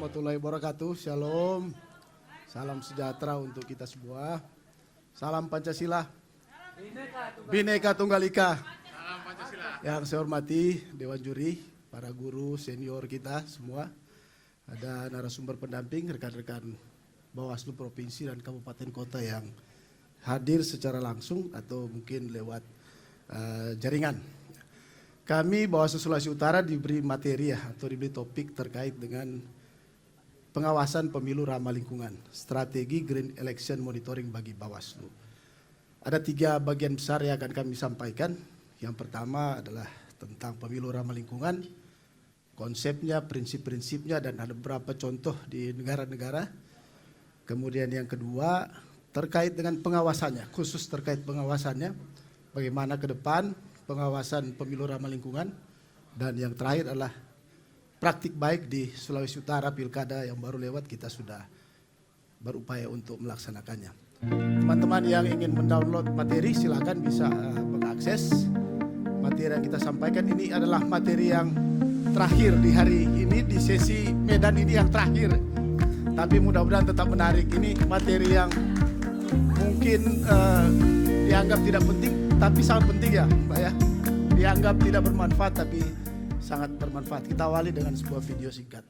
warahmatullahi wabarakatuh. Shalom. Salam sejahtera untuk kita semua. Salam Pancasila. Bhinneka Tunggal Ika. Salam Pancasila. Yang saya hormati Dewan Juri, para guru senior kita semua. Ada narasumber pendamping, rekan-rekan Bawaslu Provinsi dan Kabupaten Kota yang hadir secara langsung atau mungkin lewat jaringan. Kami Bawaslu Sulawesi Utara diberi materi atau diberi topik terkait dengan pengawasan pemilu ramah lingkungan, strategi Green Election Monitoring bagi Bawaslu. Ada 3 bagian besar yang akan kami sampaikan. Yang pertama adalah tentang pemilu ramah lingkungan, konsepnya, prinsip-prinsipnya, dan ada beberapa contoh di negara-negara. Kemudian yang kedua terkait dengan pengawasannya, khusus terkait pengawasannya, bagaimana ke depan pengawasan pemilu ramah lingkungan, dan yang terakhir adalah praktik baik di Sulawesi Utara pilkada yang baru lewat, kita sudah berupaya untuk melaksanakannya. Teman-teman yang ingin mendownload materi silakan bisa mengakses materi yang kita sampaikan. Ini adalah materi yang terakhir di hari ini, di sesi Medan ini yang terakhir, tapi mudah-mudahan tetap menarik. Ini materi yang mungkin dianggap tidak penting, tapi sangat penting ya Mbak ya. Dianggap tidak bermanfaat tapi sangat bermanfaat. Kita awali dengan sebuah video singkat.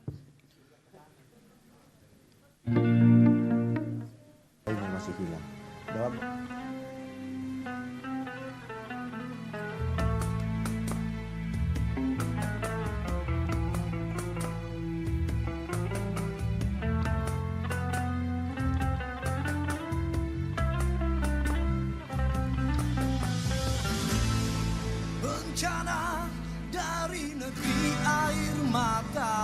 Ini masih hilang. Dalam bencana dari negeri air mata,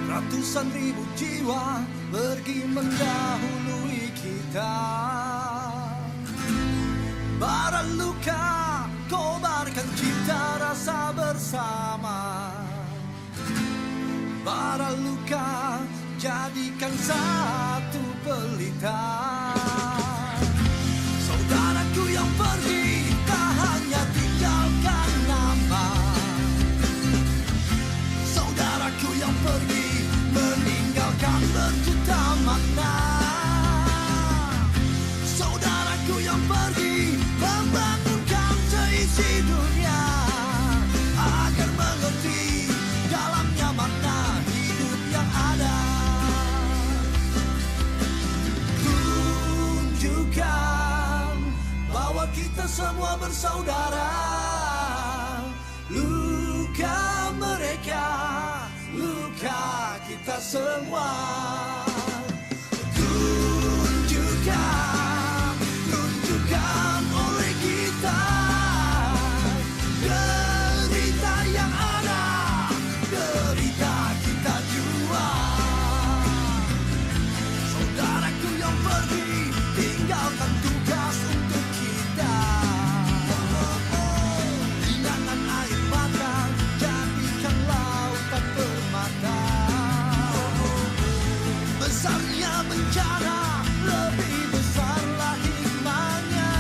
ratusan ribu jiwa pergi mendahului kita. Bara luka kobarkan cita rasa bersama, bara luka jadikan satu pelita. Saudaraku yang pergi tak hanya tinggalkan nama, saudaraku yang pergi meninggalkan berjuta makna. Saudaraku yang pergi membangunkan seisi dunia agar mengerti dalamnya makna hidup yang ada. Tunjukkan bahwa kita semua bersaudara. Luka mereka, luka kita semua. Tunjukkan oleh kita derita yang ada, derita kita jua. Saudaraku yang pergi tinggalkan tugas untuk kita. Genangan air mata jadikan lautan permata. Besarnya bencana lebih besarlah hikmahnya.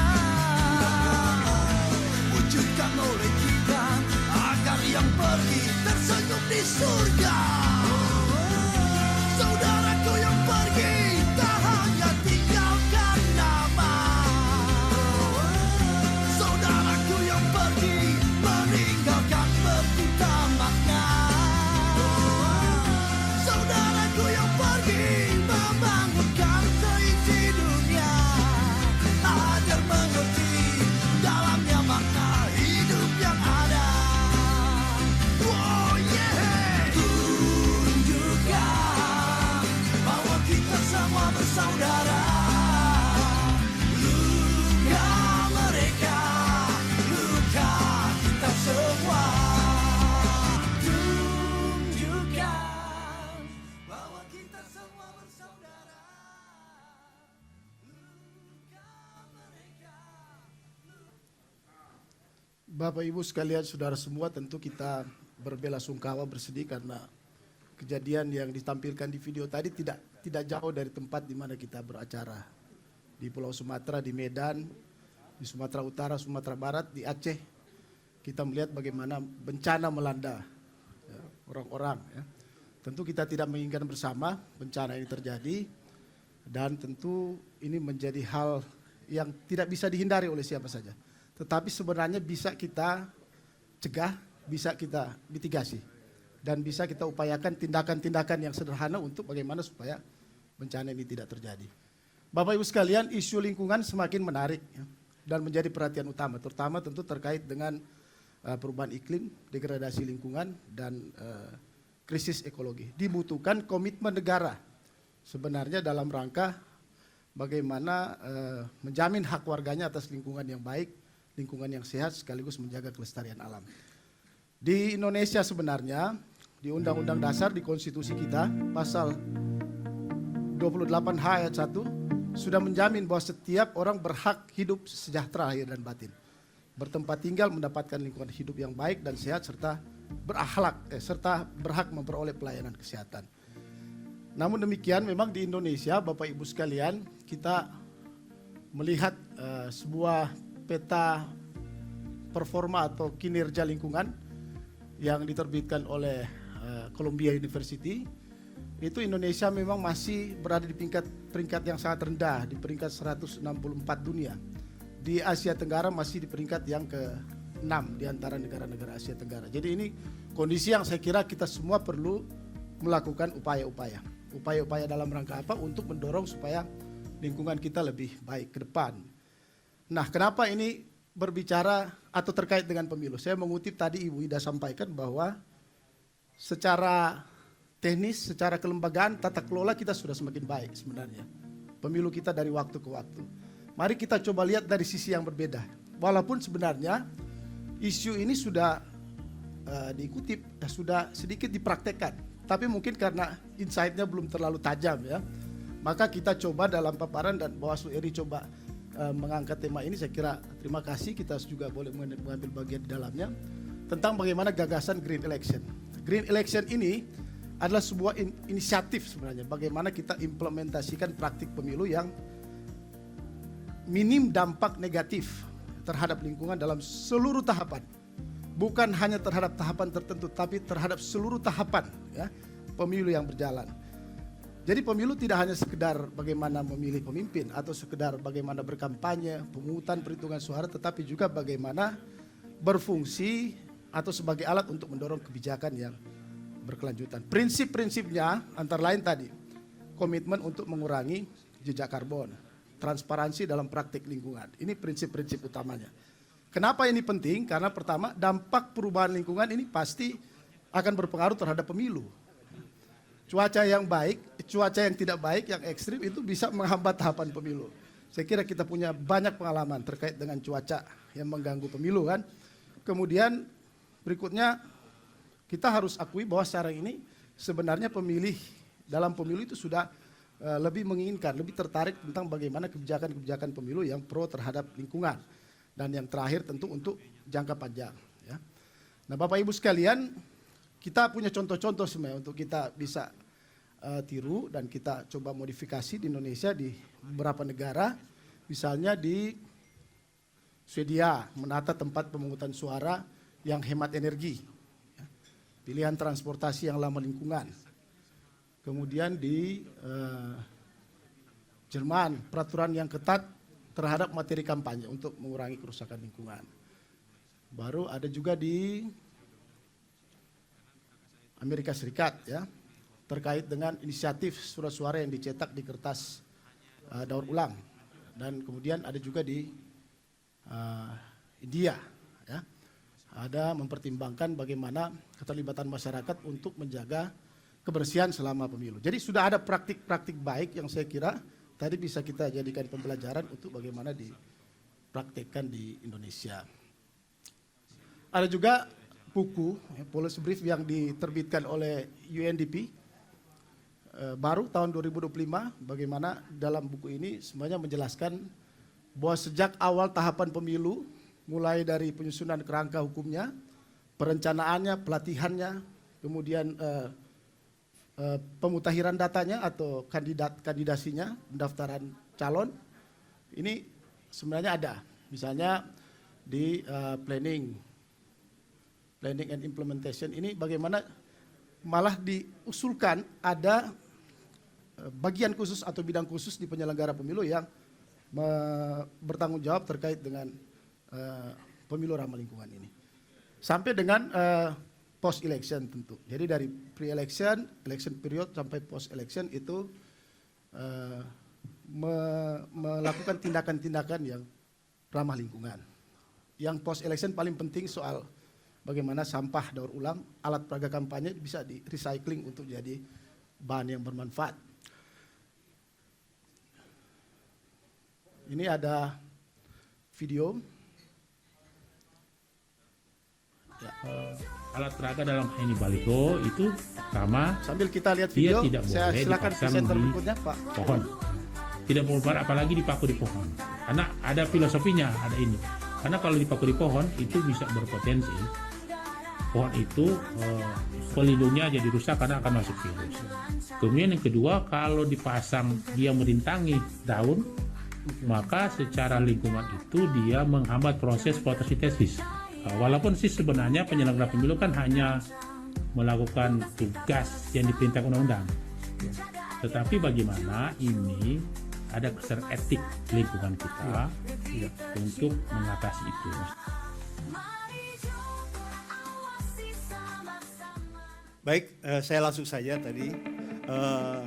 Wujudkan oleh kita agar yang pergi tersenyum di surga. Saudaraku yang pergi tak hanya tinggalkan nama, saudaraku yang pergi meninggalkan berjuta makna. Saudaraku yang pergi membangunkan seisi dunia agar mengerti dalamnya makna hidup yang ada. Oh yeah. Tunjukkan bahwa kita semua bersaudara. Luka mereka, luka kita semua. Tunjukkan bahwa kita semua bersaudara. Luka mereka. Bapak Ibu sekalian, saudara semua, tentu kita berbelasungkawa, bersedih karena kejadian yang ditampilkan di video tadi tidak jauh dari tempat di mana kita beracara. Di Pulau Sumatera, di Medan, di Sumatera Utara, Sumatera Barat, di Aceh. Kita melihat bagaimana bencana melanda orang-orang. Ya. Tentu kita tidak menginginkan bersama bencana ini terjadi, dan tentu ini menjadi hal yang tidak bisa dihindari oleh siapa saja. Tetapi sebenarnya bisa kita cegah, bisa kita mitigasi, dan bisa kita upayakan tindakan-tindakan yang sederhana untuk bagaimana supaya bencana ini tidak terjadi. Bapak Ibu sekalian, isu lingkungan semakin menarik ya, dan menjadi perhatian utama, terutama tentu terkait dengan perubahan iklim, degradasi lingkungan, dan krisis ekologi. Dibutuhkan komitmen negara sebenarnya dalam rangka bagaimana menjamin hak warganya atas lingkungan yang baik, lingkungan yang sehat, sekaligus menjaga kelestarian alam. Di Indonesia sebenarnya, di Undang-Undang Dasar, di konstitusi kita, pasal 28H ayat 1, sudah menjamin bahwa setiap orang berhak hidup sejahtera lahir dan batin, bertempat tinggal, mendapatkan lingkungan hidup yang baik dan sehat, serta berakhlak, serta berhak memperoleh pelayanan kesehatan. Namun demikian, memang di Indonesia, Bapak Ibu sekalian, kita melihat sebuah peta performa atau kinerja lingkungan yang diterbitkan oleh Columbia University. Itu Indonesia memang masih berada di peringkat yang sangat rendah, di peringkat 164 dunia. Di Asia Tenggara masih di peringkat yang ke-6 di antara negara-negara Asia Tenggara. Jadi ini kondisi yang saya kira kita semua perlu melakukan upaya-upaya. Upaya-upaya dalam rangka apa? Untuk mendorong supaya lingkungan kita lebih baik ke depan. Nah, kenapa ini berbicara atau terkait dengan pemilu? Saya mengutip tadi Ibu Ida sampaikan bahwa secara teknis, secara kelembagaan, tata kelola kita sudah semakin baik sebenarnya. Pemilu kita dari waktu ke waktu. Mari kita coba lihat dari sisi yang berbeda. Walaupun sebenarnya isu ini sudah dikutip, sudah sedikit dipraktekkan. Tapi mungkin karena insight-nya belum terlalu tajam ya. Maka kita coba dalam paparan, dan Bawaslu RI coba mengangkat tema ini. Saya kira terima kasih, kita juga boleh mengambil bagian di dalamnya. Tentang bagaimana gagasan Green Election. Green Election ini adalah sebuah inisiatif sebenarnya. Bagaimana kita implementasikan praktik pemilu yang minim dampak negatif terhadap lingkungan dalam seluruh tahapan. Bukan hanya terhadap tahapan tertentu, tapi terhadap seluruh tahapan ya, pemilu yang berjalan. Jadi pemilu tidak hanya sekedar bagaimana memilih pemimpin atau sekedar bagaimana berkampanye, pemungutan perhitungan suara, tetapi juga bagaimana berfungsi atau sebagai alat untuk mendorong kebijakan yang berkelanjutan. Prinsip-prinsipnya antara lain tadi, komitmen untuk mengurangi jejak karbon, transparansi dalam praktik lingkungan. Ini prinsip-prinsip utamanya. Kenapa ini penting? Karena pertama, dampak perubahan lingkungan ini pasti akan berpengaruh terhadap pemilu. Cuaca yang baik, cuaca yang tidak baik, yang ekstrim itu bisa menghambat tahapan pemilu. Saya kira kita punya banyak pengalaman terkait dengan cuaca yang mengganggu pemilu kan. Kemudian berikutnya, kita harus akui bahwa sekarang ini sebenarnya pemilih dalam pemilu itu sudah lebih menginginkan, lebih tertarik tentang bagaimana kebijakan-kebijakan pemilu yang pro terhadap lingkungan. Dan yang terakhir tentu untuk jangka panjang. Ya. Nah Bapak Ibu sekalian, kita punya contoh-contoh sebenarnya untuk kita bisa tiru dan kita coba modifikasi di Indonesia di beberapa negara. Misalnya di Swedia menata tempat pemungutan suara yang hemat energi. Ya. Pilihan transportasi yang ramah lingkungan. Kemudian di Jerman peraturan yang ketat terhadap materi kampanye untuk mengurangi kerusakan lingkungan. Baru ada juga di Amerika Serikat ya, terkait dengan inisiatif surat suara yang dicetak di kertas daur ulang. Dan kemudian ada juga di India ya, ada mempertimbangkan bagaimana keterlibatan masyarakat untuk menjaga kebersihan selama pemilu. Jadi sudah ada praktik-praktik baik yang saya kira tadi bisa kita jadikan pembelajaran untuk bagaimana dipraktekkan di Indonesia. Ada juga buku policy brief yang diterbitkan oleh UNDP baru tahun 2025, bagaimana dalam buku ini semuanya menjelaskan bahwa sejak awal tahapan pemilu, mulai dari penyusunan kerangka hukumnya, perencanaannya, pelatihannya, kemudian pemutakhiran datanya atau kandidasinya, pendaftaran calon, ini sebenarnya ada. Misalnya di planning and implementation ini bagaimana malah diusulkan ada bagian khusus atau bidang khusus di penyelenggara pemilu yang bertanggung jawab terkait dengan pemilu ramah lingkungan ini. Sampai dengan post election tentu. Jadi dari pre-election, election period sampai post election itu melakukan tindakan-tindakan yang ramah lingkungan. Yang post election paling penting soal bagaimana sampah daur ulang, alat peraga kampanye bisa di recycling untuk jadi bahan yang bermanfaat. Ini ada video. Ya. Alat peraga dalam ini baliho itu pertama Sambil kita lihat dia video, tidak saya boleh silakan dipasang presenter di berikutnya, Pak. pohon. Tidak boleh apalagi dipaku di pohon. Karena ada filosofinya, ada ini. Karena kalau dipaku di pohon itu bisa berpotensi pohon itu pelindungnya jadi rusak karena akan masuk virus. Kemudian yang kedua, kalau dipasang dia merintangi daun, maka secara lingkungan itu dia menghambat proses fotosintesis. Walaupun sih sebenarnya penyelenggara pemilu kan hanya melakukan tugas yang diperintahkan undang-undang, tetapi bagaimana ini ada keser etik lingkungan kita untuk mengatasi itu. Baik, saya langsung saja tadi.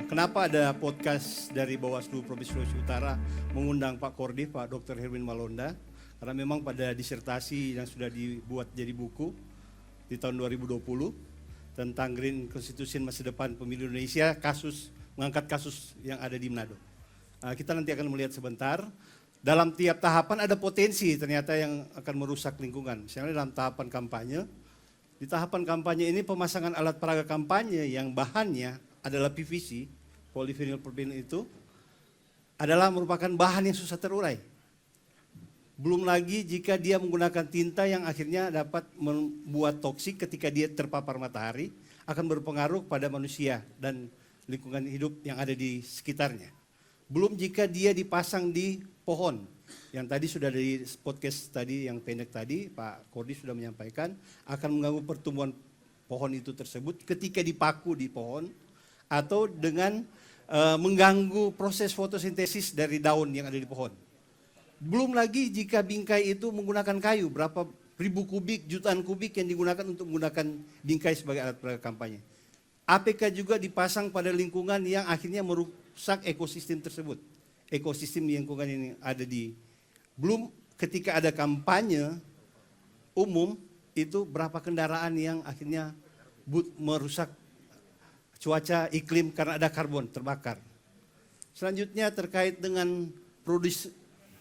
Kenapa ada podcast dari Bawaslu Provinsi Sulawesi Utara mengundang Pak Kordi, Pak Dr. Herwin Malonda? Karena memang pada disertasi yang sudah dibuat jadi buku di tahun 2020 tentang Green Constitution Masa Depan Pemilu Indonesia, mengangkat kasus yang ada di Manado. Kita nanti akan melihat sebentar. Dalam tiap tahapan ada potensi ternyata yang akan merusak lingkungan. Misalnya dalam tahapan kampanye, di tahapan kampanye ini pemasangan alat peraga kampanye yang bahannya adalah PVC, polyvinyl propylene itu adalah merupakan bahan yang susah terurai. Belum lagi jika dia menggunakan tinta yang akhirnya dapat membuat toksik ketika dia terpapar matahari, akan berpengaruh pada manusia dan lingkungan hidup yang ada di sekitarnya. Belum jika dia dipasang di pohon, yang tadi sudah dari podcast tadi yang pendek tadi, Pak Kordi sudah menyampaikan, akan mengganggu pertumbuhan pohon itu tersebut ketika dipaku di pohon, atau dengan mengganggu proses fotosintesis dari daun yang ada di pohon. Belum lagi jika bingkai itu menggunakan kayu, berapa ribu kubik, jutaan kubik yang digunakan untuk menggunakan bingkai sebagai alat peraga kampanye. APK juga dipasang pada lingkungan yang akhirnya merusak ekosistem tersebut. Ekosistem lingkungan ini ada di, belum ketika ada kampanye umum, itu berapa kendaraan yang akhirnya merusak cuaca iklim karena ada karbon terbakar. Selanjutnya terkait dengan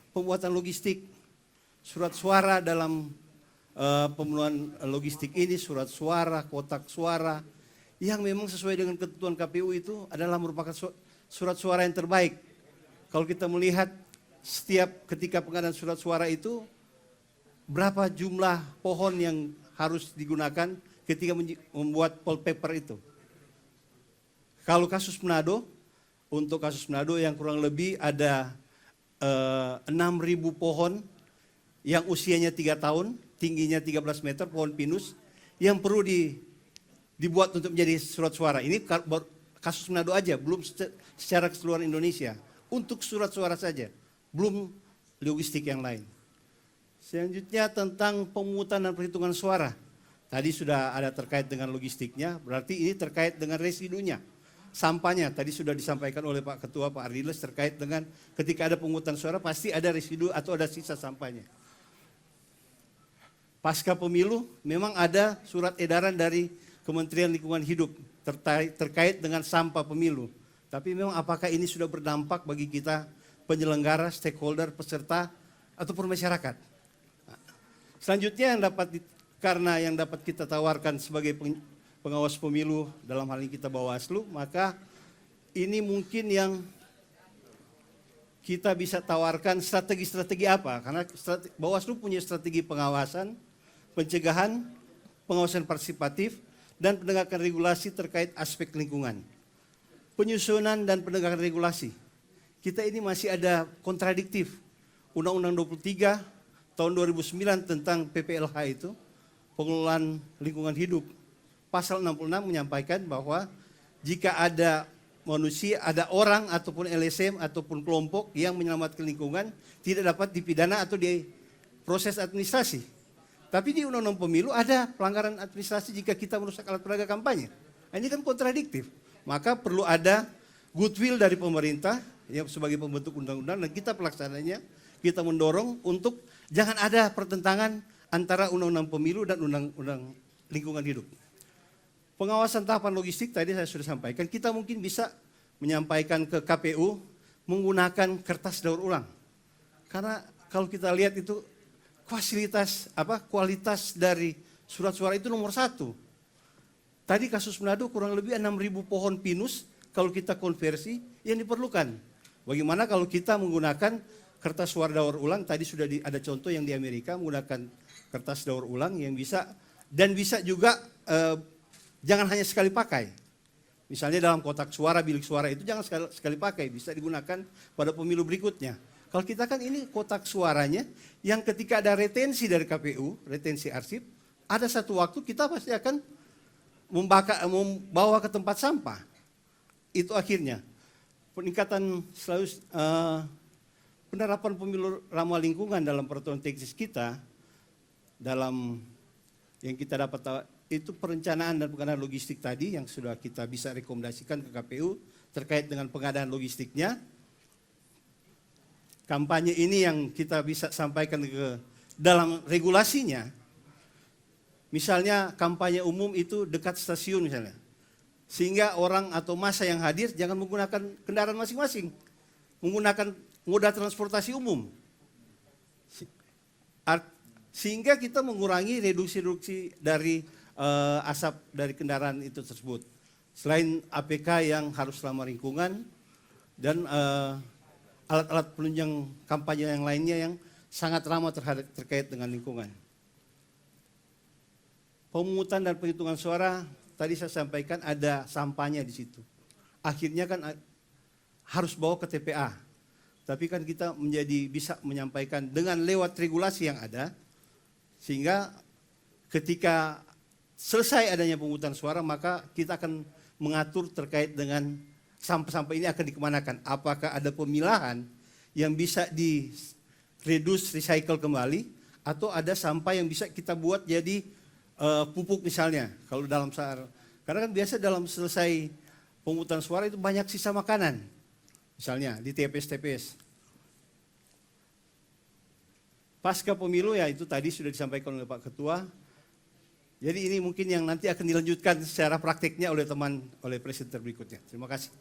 pembuatan logistik, surat suara dalam pemenuhan logistik ini, surat suara, kotak suara, yang memang sesuai dengan ketentuan KPU itu adalah merupakan surat suara yang terbaik. Kalau kita melihat setiap ketika pengadaan surat suara itu, berapa jumlah pohon yang harus digunakan ketika membuat poll paper itu. Kalau kasus Manado, untuk kasus Manado yang kurang lebih ada 6.000 pohon yang usianya 3 tahun, tingginya 13 meter, pohon pinus, yang perlu dibuat untuk menjadi surat suara. Ini kasus Manado aja, belum secara keseluruhan Indonesia. Untuk surat suara saja, belum logistik yang lain. Selanjutnya tentang pemungutan dan perhitungan suara. Tadi sudah ada terkait dengan logistiknya, berarti ini terkait dengan residunya. Sampahnya tadi sudah disampaikan oleh Pak Ketua, Pak Ardiles, terkait dengan ketika ada pemungutan suara pasti ada residu atau ada sisa sampahnya. Pasca pemilu memang ada surat edaran dari Kementerian Lingkungan Hidup terkait dengan sampah pemilu. Tapi memang apakah ini sudah berdampak bagi kita penyelenggara, stakeholder, peserta, ataupun masyarakat? Selanjutnya yang dapat kita tawarkan sebagai pengawas pemilu, dalam hal ini kita Bawaslu, maka ini mungkin yang kita bisa tawarkan strategi-strategi apa? Karena Bawaslu punya strategi pengawasan, pencegahan, pengawasan partisipatif, dan penegakan regulasi terkait aspek lingkungan. Penyusunan dan penegakan regulasi. Kita ini masih ada kontradiktif. Undang-Undang 23 tahun 2009 tentang PPLH itu, pengelolaan lingkungan hidup, pasal 66 menyampaikan bahwa jika ada manusia, ada orang ataupun LSM ataupun kelompok yang menyelamatkan lingkungan tidak dapat dipidana atau diproses administrasi. Tapi di Undang-Undang Pemilu ada pelanggaran administrasi jika kita merusak alat peraga kampanye. Nah, ini kan kontradiktif. Maka perlu ada goodwill dari pemerintah yang sebagai pembentuk undang-undang dan kita pelaksananya, kita mendorong untuk jangan ada pertentangan antara Undang-Undang Pemilu dan Undang-Undang Lingkungan Hidup. Pengawasan tahapan logistik tadi saya sudah sampaikan, kita mungkin bisa menyampaikan ke KPU menggunakan kertas daur ulang. Karena kalau kita lihat itu kualitas dari surat suara itu nomor 1. Tadi kasus Manado kurang lebih 6.000 pohon pinus kalau kita konversi yang diperlukan. Bagaimana kalau kita menggunakan kertas suara daur ulang, tadi sudah ada contoh yang di Amerika menggunakan kertas daur ulang yang bisa, dan bisa juga jangan hanya sekali pakai. Misalnya dalam kotak suara, bilik suara itu jangan sekali pakai, bisa digunakan pada pemilu berikutnya. Kalau kita kan ini kotak suaranya yang ketika ada retensi dari KPU, retensi arsip, ada satu waktu kita pasti akan membawa ke tempat sampah. Itu akhirnya peningkatan selalu penerapan pemilu ramah lingkungan dalam peraturan teknis kita, dalam yang kita dapat itu perencanaan dan pengadaan logistik tadi yang sudah kita bisa rekomendasikan ke KPU terkait dengan pengadaan logistiknya. Kampanye ini yang kita bisa sampaikan ke dalam regulasinya. Misalnya kampanye umum itu dekat stasiun misalnya. Sehingga orang atau massa yang hadir jangan menggunakan kendaraan masing-masing. Menggunakan moda transportasi umum. Sehingga kita mengurangi reduksi dari asap dari kendaraan itu tersebut. Selain APK yang harus ramah lingkungan dan alat-alat penunjang kampanye yang lainnya yang sangat ramah terkait dengan lingkungan. Pemungutan dan penghitungan suara, tadi saya sampaikan ada sampahnya di situ. Akhirnya kan harus bawa ke TPA. Tapi kan kita bisa menyampaikan dengan lewat regulasi yang ada, sehingga ketika selesai adanya pemungutan suara, maka kita akan mengatur terkait dengan sampah-sampah ini akan dikemanakan. Apakah ada pemilahan yang bisa di-reduce, recycle kembali, atau ada sampah yang bisa kita buat jadi pupuk misalnya. Kalau dalam karena kan biasa dalam selesai pemungutan suara itu banyak sisa makanan. Misalnya di TPS-TPS. Pasca pemilu ya itu tadi sudah disampaikan oleh Pak Ketua. Jadi ini mungkin yang nanti akan dilanjutkan secara praktiknya oleh presenter berikutnya. Terima kasih.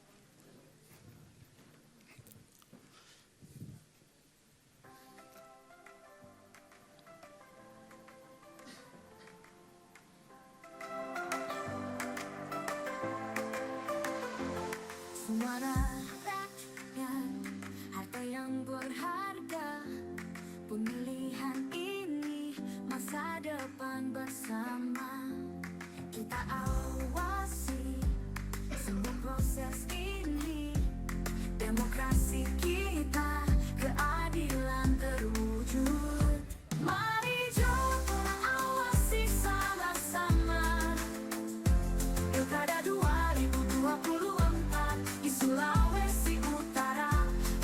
Suara rakyat, harta yang berharga. Pemilihan ini masa depan bersama. Kita awasi semua proses ini. Demokrasi kita, keadilan terwujud. Mari coba awasi sama-sama. Pilkada 2024 di Sulawesi Utara.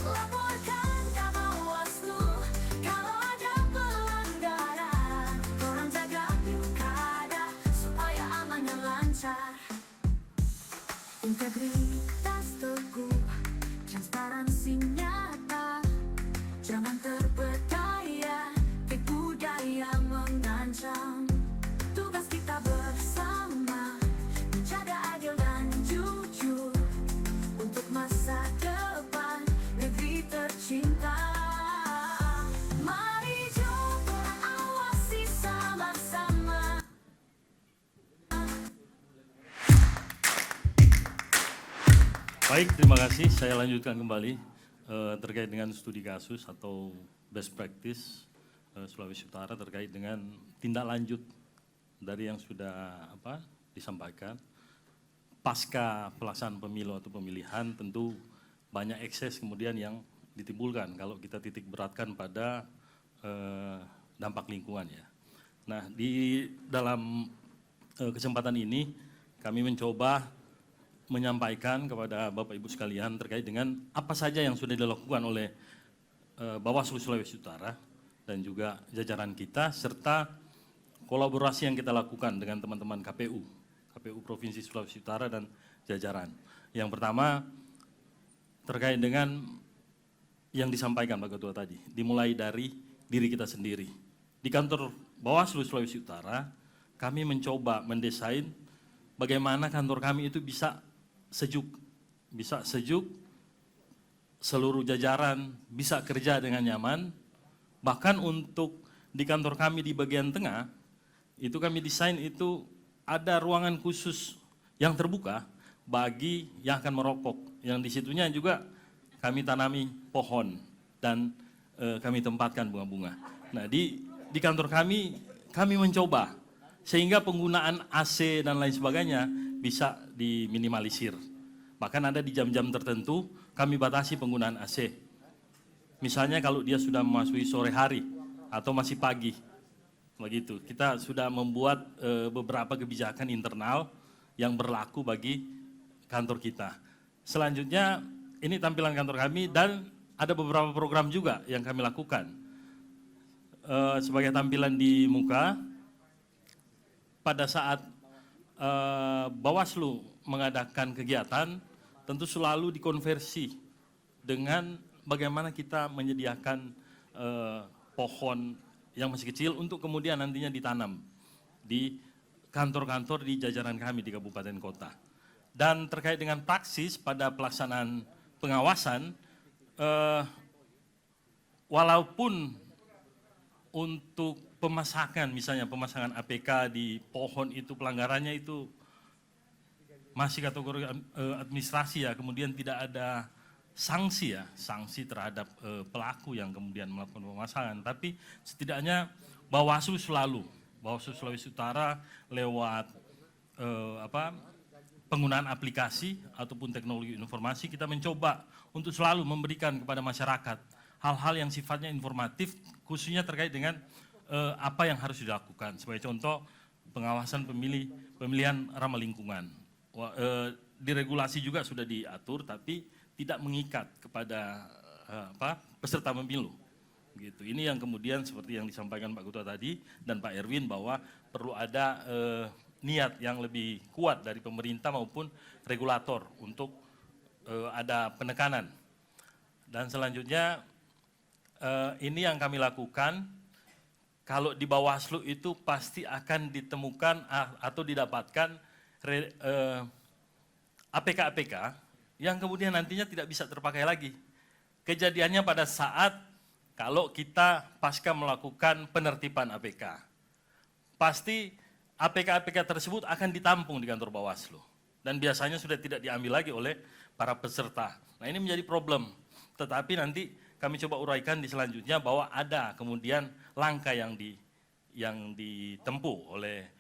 Laporkan ke Bawaslu kalau ada pelanggaran. Korang jaga pilkada supaya aman dan lancar. Integritas teguh, transparansi nyata. Jangan terpedaya, tipu daya mengancam. Tugas kita bersama, menjaga adil dan jujur. Untuk masa depan negeri tercinta. Mari coba awasi sama-sama. Baik, terima kasih. Saya lanjutkan kembali terkait dengan studi kasus atau best practice Sulawesi Utara terkait dengan tindak lanjut dari yang sudah disampaikan. Pasca pelaksanaan pemilu atau pemilihan tentu banyak ekses kemudian yang ditimbulkan kalau kita titik beratkan pada dampak lingkungan ya. Nah di dalam kesempatan ini kami mencoba menyampaikan kepada Bapak Ibu sekalian terkait dengan apa saja yang sudah dilakukan oleh Bawaslu Sulawesi Utara dan juga jajaran kita, serta kolaborasi yang kita lakukan dengan teman-teman KPU Provinsi Sulawesi Utara dan jajaran. Yang pertama terkait dengan yang disampaikan Pak Ketua tadi, dimulai dari diri kita sendiri. Di kantor Bawaslu Sulawesi Utara, kami mencoba mendesain bagaimana kantor kami itu bisa sejuk, seluruh jajaran bisa kerja dengan nyaman. Bahkan untuk di kantor kami di bagian tengah, itu kami desain itu ada ruangan khusus yang terbuka bagi yang akan merokok. Yang disitunya juga kami tanami pohon dan kami tempatkan bunga-bunga. Nah di kantor kami mencoba sehingga penggunaan AC dan lain sebagainya bisa diminimalisir. Bahkan ada di jam-jam tertentu kami batasi penggunaan AC. Misalnya kalau dia sudah memasuki sore hari atau masih pagi, begitu. Kita sudah membuat beberapa kebijakan internal yang berlaku bagi kantor kita. Selanjutnya ini tampilan kantor kami dan ada beberapa program juga yang kami lakukan. Sebagai tampilan di muka, pada saat Bawaslu mengadakan kegiatan, tentu selalu dikonversi dengan bagaimana kita menyediakan pohon yang masih kecil untuk kemudian nantinya ditanam di kantor-kantor di jajaran kami di kabupaten kota. Dan terkait dengan praksis pada pelaksanaan pengawasan, walaupun untuk pemasangan, misalnya pemasangan APK di pohon itu pelanggarannya itu masih kategori administrasi ya, kemudian tidak ada sanksi ya, sanksi terhadap pelaku yang kemudian melakukan pemasangan. Tapi setidaknya Bawaslu Sulawesi Utara lewat penggunaan aplikasi ataupun teknologi informasi, kita mencoba untuk selalu memberikan kepada masyarakat hal-hal yang sifatnya informatif, khususnya terkait dengan apa yang harus dilakukan. Sebagai contoh, pengawasan pemilihan ramah lingkungan. Di regulasi juga sudah diatur, tapi tidak mengikat kepada peserta pemilu. Gitu. Ini yang kemudian seperti yang disampaikan Pak Ketua tadi dan Pak Erwin, bahwa perlu ada niat yang lebih kuat dari pemerintah maupun regulator untuk ada penekanan. Dan selanjutnya ini yang kami lakukan, kalau di Bawaslu itu pasti akan ditemukan atau didapatkan APK-APK yang kemudian nantinya tidak bisa terpakai lagi. Kejadiannya pada saat kalau kita pasca melakukan penertiban APK, pasti APK-APK tersebut akan ditampung di kantor Bawaslu. Dan biasanya sudah tidak diambil lagi oleh para peserta. Nah ini menjadi problem. Tetapi nanti kami coba uraikan di selanjutnya bahwa ada kemudian langkah yang ditempuh oleh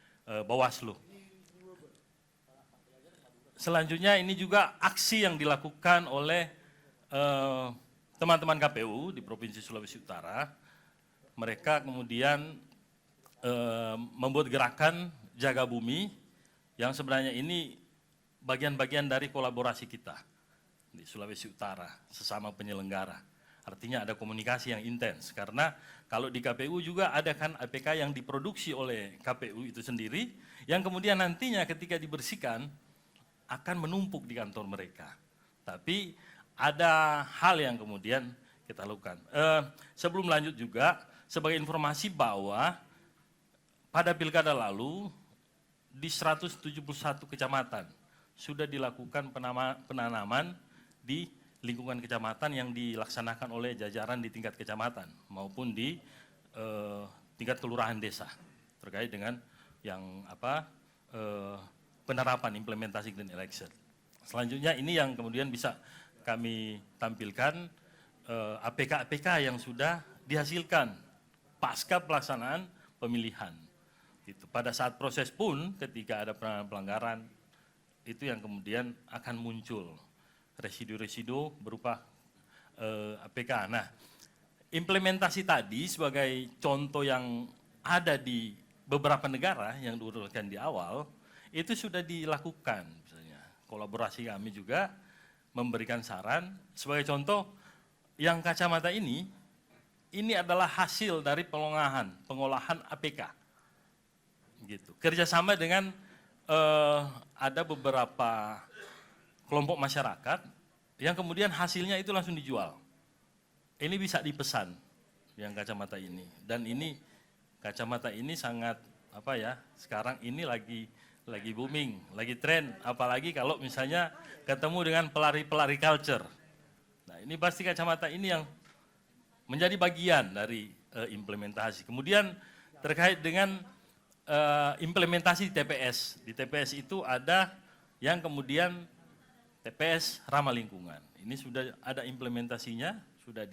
Bawaslu. Selanjutnya ini juga aksi yang dilakukan oleh teman-teman KPU di Provinsi Sulawesi Utara. Mereka kemudian membuat gerakan Jaga Bumi yang sebenarnya ini bagian-bagian dari kolaborasi kita di Sulawesi Utara sesama penyelenggara. Artinya ada komunikasi yang intens, karena kalau di KPU juga ada kan APK yang diproduksi oleh KPU itu sendiri, yang kemudian nantinya ketika dibersihkan akan menumpuk di kantor mereka. Tapi ada hal yang kemudian kita lakukan. Sebelum lanjut juga, sebagai informasi bahwa pada pilkada lalu di 171 kecamatan sudah dilakukan penanaman di lingkungan kecamatan yang dilaksanakan oleh jajaran di tingkat kecamatan maupun di tingkat kelurahan desa terkait dengan yang penerapan implementasi Green Election. Selanjutnya ini yang kemudian bisa kami tampilkan APK-APK yang sudah dihasilkan pasca pelaksanaan pemilihan. Gitu. Pada saat proses pun ketika ada pelanggaran itu yang kemudian akan muncul residu-residu berupa APK. Nah, implementasi tadi sebagai contoh yang ada di beberapa negara yang diurutkan di awal itu sudah dilakukan, misalnya kolaborasi kami juga memberikan saran. Sebagai contoh, yang kacamata ini adalah hasil dari pengolahan APK, gitu. Kerjasama dengan ada beberapa kelompok masyarakat yang kemudian hasilnya itu langsung dijual. Ini bisa dipesan yang kacamata ini, dan ini kacamata ini sangat sekarang ini lagi booming, lagi tren, apalagi kalau misalnya ketemu dengan pelari-pelari culture. Nah, ini pasti kacamata ini yang menjadi bagian dari implementasi. Kemudian terkait dengan implementasi di TPS. Di TPS itu ada yang kemudian TPS ramah lingkungan. Ini sudah ada implementasinya, sudah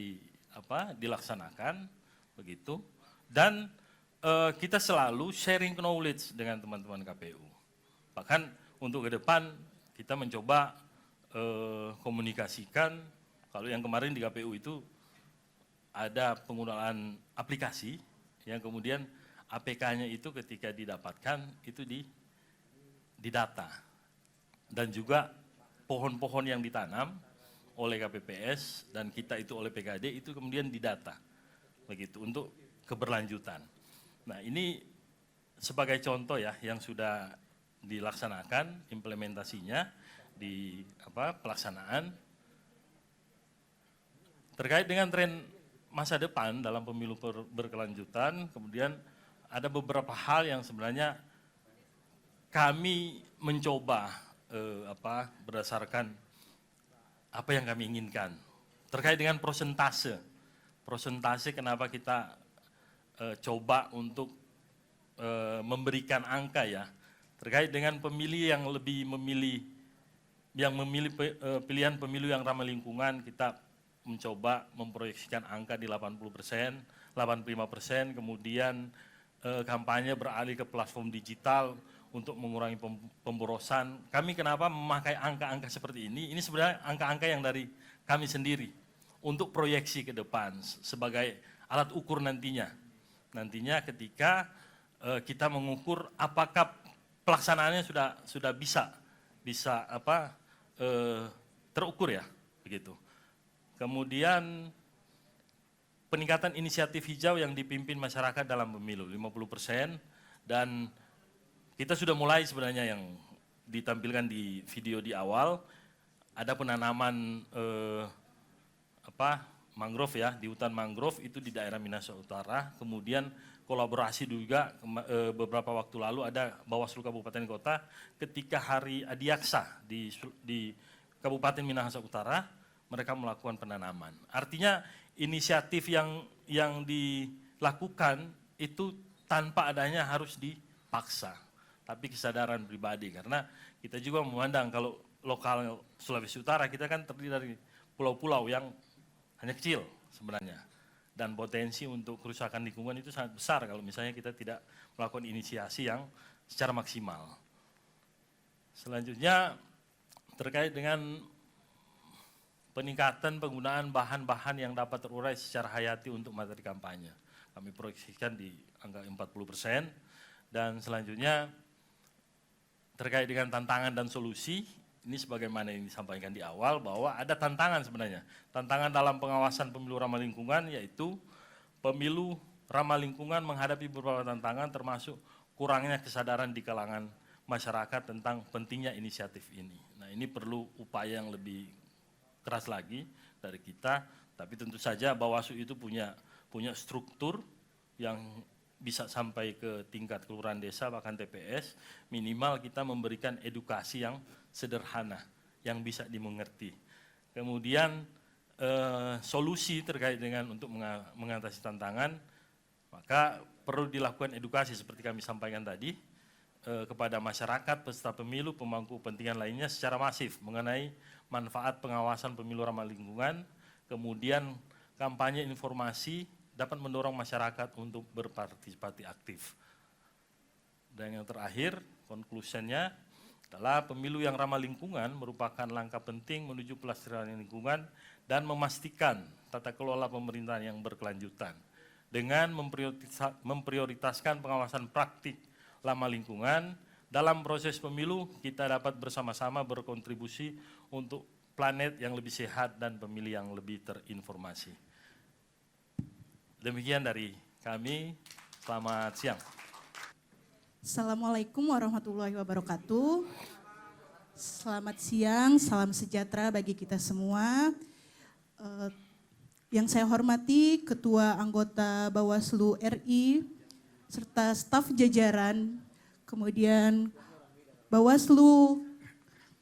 dilaksanakan begitu. Dan kita selalu sharing knowledge dengan teman-teman KPU. Bahkan untuk ke depan kita mencoba komunikasikan, kalau yang kemarin di KPU itu ada penggunaan aplikasi yang kemudian APK-nya itu ketika didapatkan itu didata. Dan juga pohon-pohon yang ditanam oleh KPPS dan kita itu oleh PKD itu kemudian didata. Begitu untuk keberlanjutan. Nah, ini sebagai contoh ya yang sudah dilaksanakan implementasinya di pelaksanaan. Terkait dengan tren masa depan dalam pemilu berkelanjutan, kemudian ada beberapa hal yang sebenarnya kami mencoba berdasarkan apa yang kami inginkan. Terkait dengan persentase kenapa kita coba untuk memberikan angka ya. Terkait dengan pemilih yang lebih memilih pilihan pemilu yang ramah lingkungan, kita mencoba memproyeksikan angka di 80%, 85%, kemudian kampanye beralih ke platform digital untuk mengurangi pemborosan. Kami kenapa memakai angka-angka seperti ini? Ini sebenarnya angka-angka yang dari kami sendiri untuk proyeksi ke depan sebagai alat ukur nantinya. Nantinya ketika kita mengukur apakah pelaksanaannya sudah bisa terukur ya, begitu. Kemudian peningkatan inisiatif hijau yang dipimpin masyarakat dalam pemilu 50%, dan kita sudah mulai sebenarnya yang ditampilkan di video di awal, ada penanaman mangrove ya, di hutan mangrove itu di daerah Minahasa Utara. Kemudian kolaborasi juga beberapa waktu lalu ada Bawaslu Kabupaten Kota ketika Hari Adiaksa di Kabupaten Minahasa Utara, mereka melakukan penanaman. Artinya inisiatif yang dilakukan itu tanpa adanya harus dipaksa, tapi kesadaran pribadi. Karena kita juga memandang kalau lokal Sulawesi Utara, kita kan terdiri dari pulau-pulau yang hanya kecil sebenarnya. Dan potensi untuk kerusakan lingkungan itu sangat besar kalau misalnya kita tidak melakukan inisiasi yang secara maksimal. Selanjutnya terkait dengan peningkatan penggunaan bahan-bahan yang dapat terurai secara hayati untuk materi kampanye. Kami proyeksikan di angka 40%. Dan selanjutnya terkait dengan tantangan dan solusi, ini sebagaimana yang disampaikan di awal bahwa ada tantangan sebenarnya. Tantangan dalam pengawasan pemilu ramah lingkungan yaitu pemilu ramah lingkungan menghadapi beberapa tantangan termasuk kurangnya kesadaran di kalangan masyarakat tentang pentingnya inisiatif ini. Nah, ini perlu upaya yang lebih keras lagi dari kita, tapi tentu saja Bawaslu itu punya struktur yang bisa sampai ke tingkat kelurahan desa bahkan TPS. Minimal kita memberikan edukasi yang sederhana yang bisa dimengerti. Kemudian solusi terkait dengan untuk mengatasi tantangan, maka perlu dilakukan edukasi seperti kami sampaikan tadi kepada masyarakat, peserta pemilu, pemangku kepentingan lainnya secara masif mengenai manfaat pengawasan pemilu ramah lingkungan. Kemudian kampanye informasi dapat mendorong masyarakat untuk berpartisipasi aktif. Dan yang terakhir, conclusion-nya adalah pemilu yang ramah lingkungan merupakan langkah penting menuju pelestarian lingkungan dan memastikan tata kelola pemerintahan yang berkelanjutan. dengan memprioritaskan pengawasan praktik lama lingkungan. Dalam proses pemilu kita dapat bersama-sama berkontribusi untuk planet yang lebih sehat dan pemilih yang lebih terinformasi. Demikian dari kami, selamat siang. Assalamualaikum warahmatullahi wabarakatuh. Selamat siang, salam sejahtera bagi kita semua. Yang saya hormati Ketua Anggota Bawaslu RI, serta staf jajaran, kemudian Bawaslu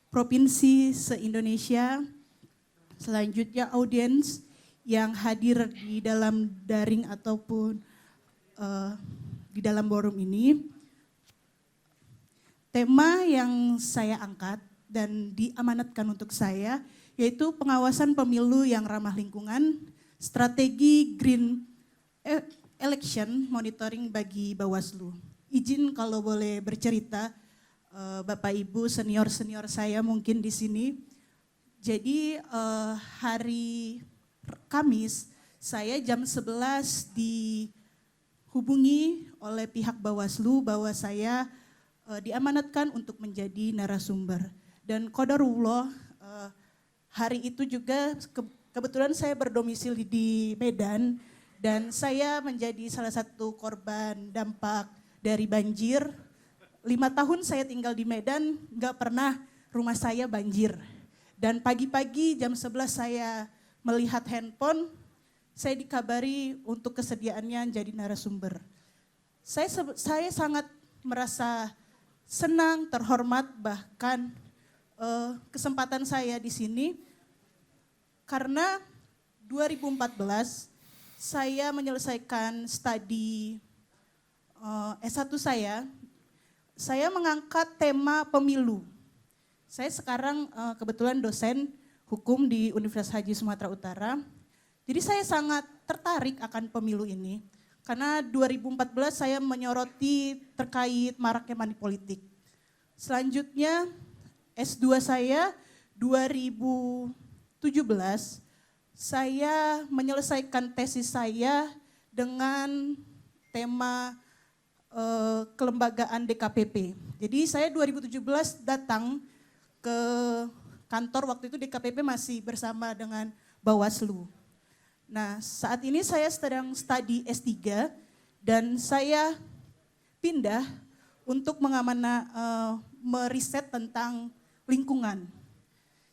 Provinsi se-Indonesia, selanjutnya audiens yang hadir di dalam daring ataupun di dalam forum ini. Tema yang saya angkat dan diamanatkan untuk saya yaitu pengawasan pemilu yang ramah lingkungan, strategi green election monitoring bagi Bawaslu. Izin kalau boleh bercerita, Bapak Ibu senior-senior saya mungkin di sini. Jadi hari Kamis saya jam 11 dihubungi oleh pihak Bawaslu bahwa saya diamanatkan untuk menjadi narasumber. Dan qadarullah hari itu juga kebetulan saya berdomisili di Medan dan saya menjadi salah satu korban dampak dari banjir. 5 tahun saya tinggal di Medan, nggak pernah rumah saya banjir. Dan pagi-pagi jam 11 saya melihat handphone, saya dikabari untuk kesediaannya jadi narasumber. Saya sangat merasa senang, terhormat, bahkan kesempatan saya di sini karena 2014 saya menyelesaikan studi S1 saya mengangkat tema pemilu. Saya sekarang kebetulan dosen hukum di Universitas Haji Sumatera Utara. Jadi saya sangat tertarik akan pemilu ini karena 2014 saya menyoroti terkait maraknya money politik. Selanjutnya S2 saya 2017 saya menyelesaikan tesis saya dengan tema kelembagaan DKPP. Jadi saya 2017 datang ke kantor, waktu itu DKPP masih bersama dengan Bawaslu. Nah saat ini saya sedang studi S3 dan saya pindah untuk meriset tentang lingkungan.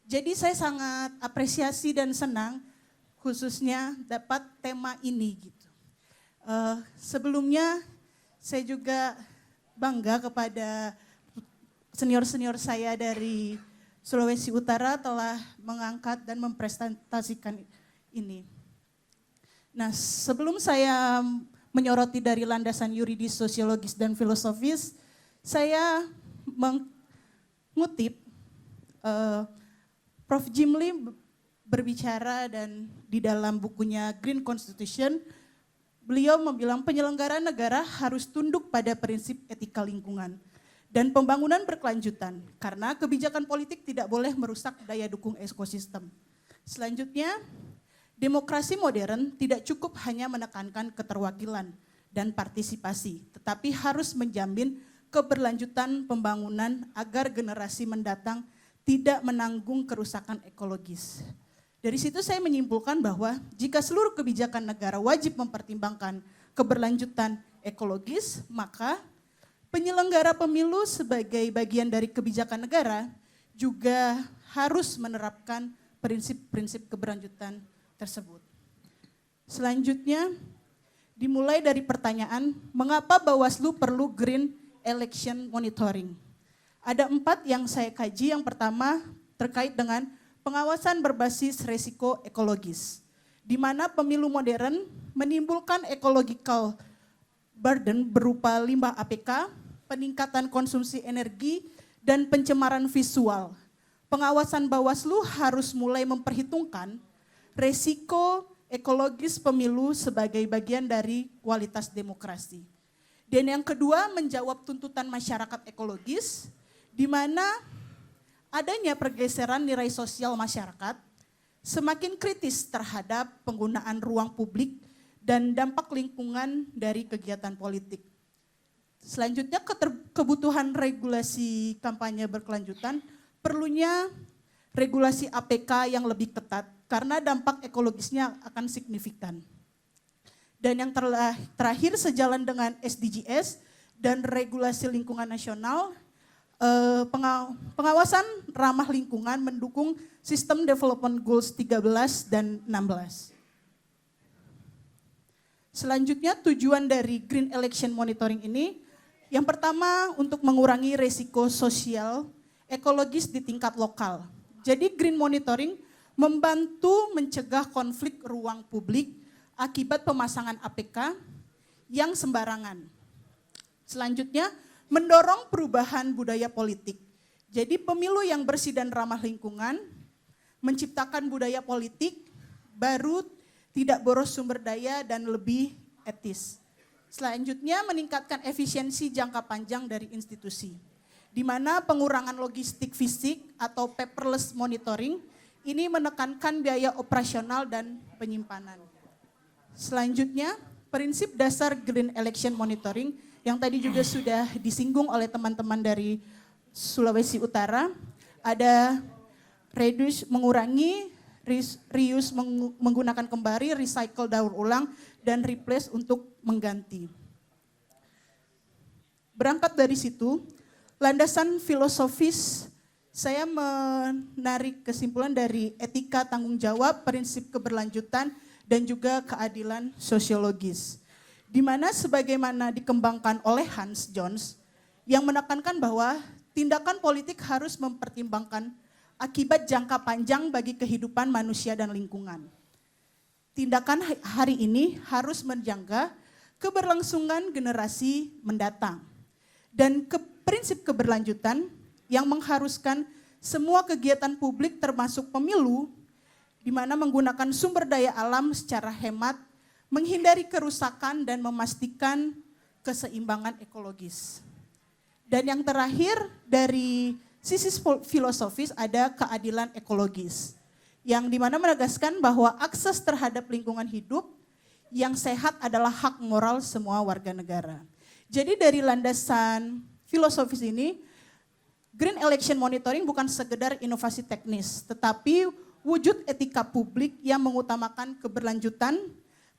Jadi saya sangat apresiasi dan senang khususnya dapat tema ini gitu. Sebelumnya saya juga bangga kepada senior-senior saya dari Sulawesi Utara telah mengangkat dan mempresentasikan ini. Nah sebelum saya menyoroti dari landasan yuridis, sosiologis, dan filosofis, saya mengutip Prof. Jim Lee berbicara dan di dalam bukunya Green Constitution, beliau membilang penyelenggara negara harus tunduk pada prinsip etika lingkungan dan pembangunan berkelanjutan karena kebijakan politik tidak boleh merusak daya dukung ekosistem. Selanjutnya, demokrasi modern tidak cukup hanya menekankan keterwakilan dan partisipasi, tetapi harus menjamin keberlanjutan pembangunan agar generasi mendatang tidak menanggung kerusakan ekologis. Dari situ saya menyimpulkan bahwa jika seluruh kebijakan negara wajib mempertimbangkan keberlanjutan ekologis, maka penyelenggara pemilu sebagai bagian dari kebijakan negara juga harus menerapkan prinsip-prinsip keberlanjutan tersebut. Selanjutnya dimulai dari pertanyaan, mengapa Bawaslu perlu Green Election Monitoring? Ada 4 yang saya kaji. Yang pertama terkait dengan pengawasan berbasis resiko ekologis, di mana pemilu modern menimbulkan ecological burden berupa limbah APK, peningkatan konsumsi energi, dan pencemaran visual. Pengawasan Bawaslu harus mulai memperhitungkan resiko ekologis pemilu sebagai bagian dari kualitas demokrasi. Dan yang kedua menjawab tuntutan masyarakat ekologis, di mana adanya pergeseran nilai sosial masyarakat semakin kritis terhadap penggunaan ruang publik dan dampak lingkungan dari kegiatan politik. Selanjutnya, kebutuhan regulasi kampanye berkelanjutan, perlunya regulasi APK yang lebih ketat karena dampak ekologisnya akan signifikan. Dan yang terakhir, sejalan dengan SDGs dan regulasi lingkungan nasional, pengawasan ramah lingkungan mendukung sistem development goals 13 dan 16. Selanjutnya, tujuan dari Green Election Monitoring ini, yang pertama untuk mengurangi resiko sosial ekologis di tingkat lokal. Jadi Green Monitoring membantu mencegah konflik ruang publik akibat pemasangan APK yang sembarangan. Selanjutnya, mendorong perubahan budaya politik. Jadi pemilu yang bersih dan ramah lingkungan, menciptakan budaya politik baru, tidak boros sumber daya dan lebih etis. Selanjutnya, meningkatkan efisiensi jangka panjang dari institusi, di mana pengurangan logistik fisik atau paperless monitoring ini menekankan biaya operasional dan penyimpanan. Selanjutnya, prinsip dasar Green Election Monitoring yang tadi juga sudah disinggung oleh teman-teman dari Sulawesi Utara, ada reduce mengurangi, reuse menggunakan kembali, recycle daur ulang, dan replace untuk mengganti. Berangkat dari situ, landasan filosofis saya menarik kesimpulan dari etika tanggung jawab, prinsip keberlanjutan, dan juga keadilan sosiologis. Di mana sebagaimana dikembangkan oleh Hans Jones yang menekankan bahwa tindakan politik harus mempertimbangkan akibat jangka panjang bagi kehidupan manusia dan lingkungan. Tindakan hari ini harus menjaga keberlangsungan generasi mendatang. Dan prinsip keberlanjutan yang mengharuskan semua kegiatan publik termasuk pemilu, di mana menggunakan sumber daya alam secara hemat, menghindari kerusakan dan memastikan keseimbangan ekologis. Dan yang terakhir dari sisi filosofis ada keadilan ekologis, yang dimana menegaskan bahwa akses terhadap lingkungan hidup yang sehat adalah hak moral semua warga negara. Jadi dari landasan filosofis ini, Green Election Monitoring bukan sekedar inovasi teknis, tetapi wujud etika publik yang mengutamakan keberlanjutan,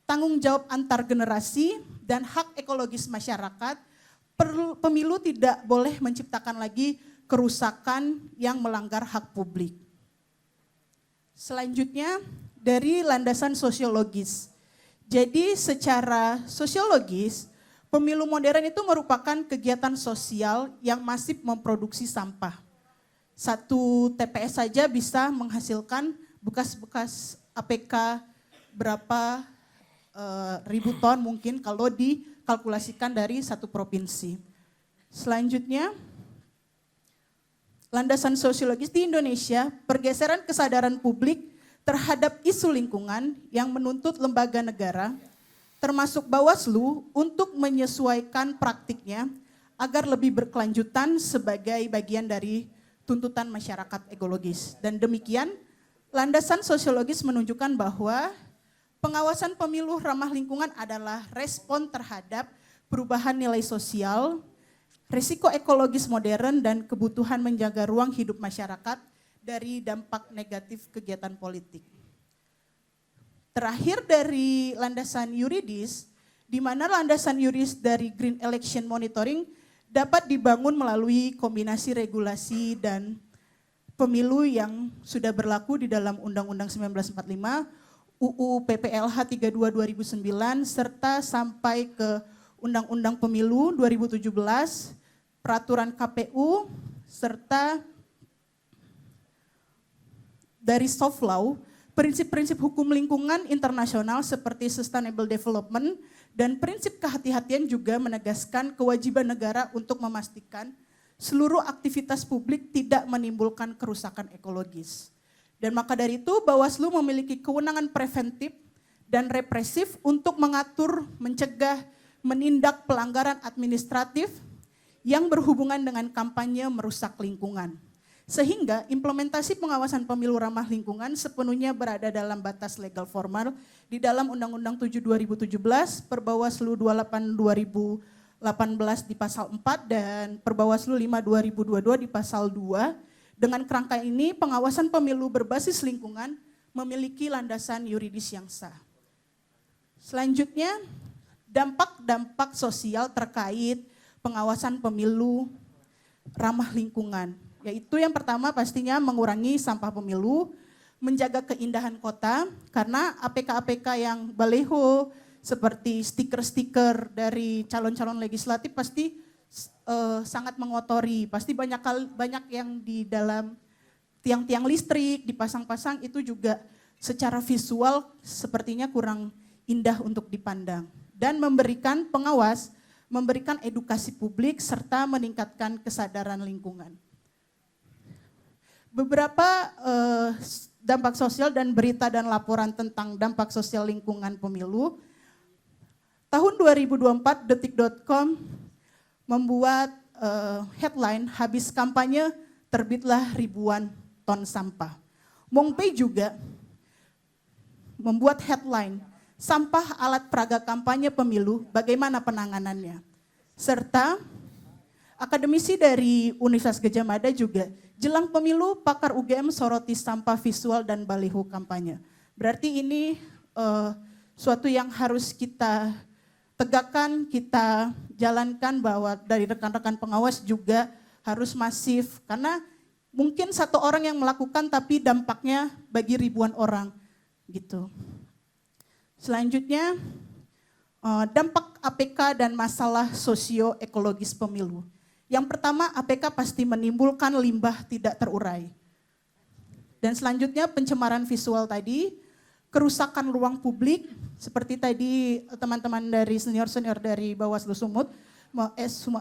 tanggung jawab antar generasi, dan hak ekologis masyarakat. Pemilu tidak boleh menciptakan lagi kerusakan yang melanggar hak publik. Selanjutnya dari landasan sosiologis. Jadi secara sosiologis, pemilu modern itu merupakan kegiatan sosial yang masif memproduksi sampah. Satu TPS saja bisa menghasilkan bekas-bekas APK berapa ribu ton mungkin kalau dikalkulasikan dari satu provinsi. Selanjutnya, landasan sosiologis di Indonesia, pergeseran kesadaran publik terhadap isu lingkungan yang menuntut lembaga negara, termasuk Bawaslu, untuk menyesuaikan praktiknya agar lebih berkelanjutan sebagai bagian dari tuntutan masyarakat ekologis. Dan demikian, landasan sosiologis menunjukkan bahwa pengawasan pemilu ramah lingkungan adalah respon terhadap perubahan nilai sosial, risiko ekologis modern, dan kebutuhan menjaga ruang hidup masyarakat dari dampak negatif kegiatan politik. Terakhir dari landasan yuridis, di mana landasan yuridis dari Green Election Monitoring dapat dibangun melalui kombinasi regulasi dan pemilu yang sudah berlaku di dalam Undang-Undang 1945, UU PPLH 32 2009, serta sampai ke Undang-Undang Pemilu 2017, Peraturan KPU, serta dari soft law, prinsip-prinsip hukum lingkungan internasional seperti sustainable development, dan prinsip kehati-hatian juga menegaskan kewajiban negara untuk memastikan seluruh aktivitas publik tidak menimbulkan kerusakan ekologis. Dan maka dari itu Bawaslu memiliki kewenangan preventif dan represif untuk mengatur, mencegah, menindak pelanggaran administratif yang berhubungan dengan kampanye merusak lingkungan. Sehingga implementasi pengawasan pemilu ramah lingkungan sepenuhnya berada dalam batas legal formal di dalam Undang-Undang 7 2017, Perbawaslu 28 2018 di pasal 4 dan Perbawaslu 5 2022 di pasal 2. Dengan kerangka ini pengawasan pemilu berbasis lingkungan memiliki landasan yuridis yang sah. Selanjutnya, dampak-dampak sosial terkait pengawasan pemilu ramah lingkungan. Yaitu yang pertama pastinya mengurangi sampah pemilu, menjaga keindahan kota, karena APK-APK yang baleho seperti stiker-stiker dari calon-calon legislatif pasti sangat mengotori, pasti banyak yang di dalam tiang-tiang listrik dipasang-pasang itu juga secara visual sepertinya kurang indah untuk dipandang. Dan memberikan pengawas, memberikan edukasi publik serta meningkatkan kesadaran lingkungan. Beberapa dampak sosial dan berita dan laporan tentang dampak sosial lingkungan pemilu. Tahun 2024 detik.com membuat headline habis kampanye terbitlah ribuan ton sampah. Mongpei juga membuat headline sampah alat peraga kampanye pemilu bagaimana penanganannya. Serta akademisi dari Universitas Gadjah Mada juga jelang pemilu pakar UGM soroti sampah visual dan baliho kampanye. Berarti ini suatu yang harus kita tegakkan, kita jalankan bahwa dari rekan-rekan pengawas juga harus masif. Karena mungkin satu orang yang melakukan tapi dampaknya bagi ribuan orang gitu. Selanjutnya dampak APK dan masalah sosioekologis pemilu. Yang pertama, APK pasti menimbulkan limbah tidak terurai. Dan selanjutnya pencemaran visual tadi, kerusakan ruang publik, seperti tadi teman-teman dari senior-senior dari Bawaslu Sumut,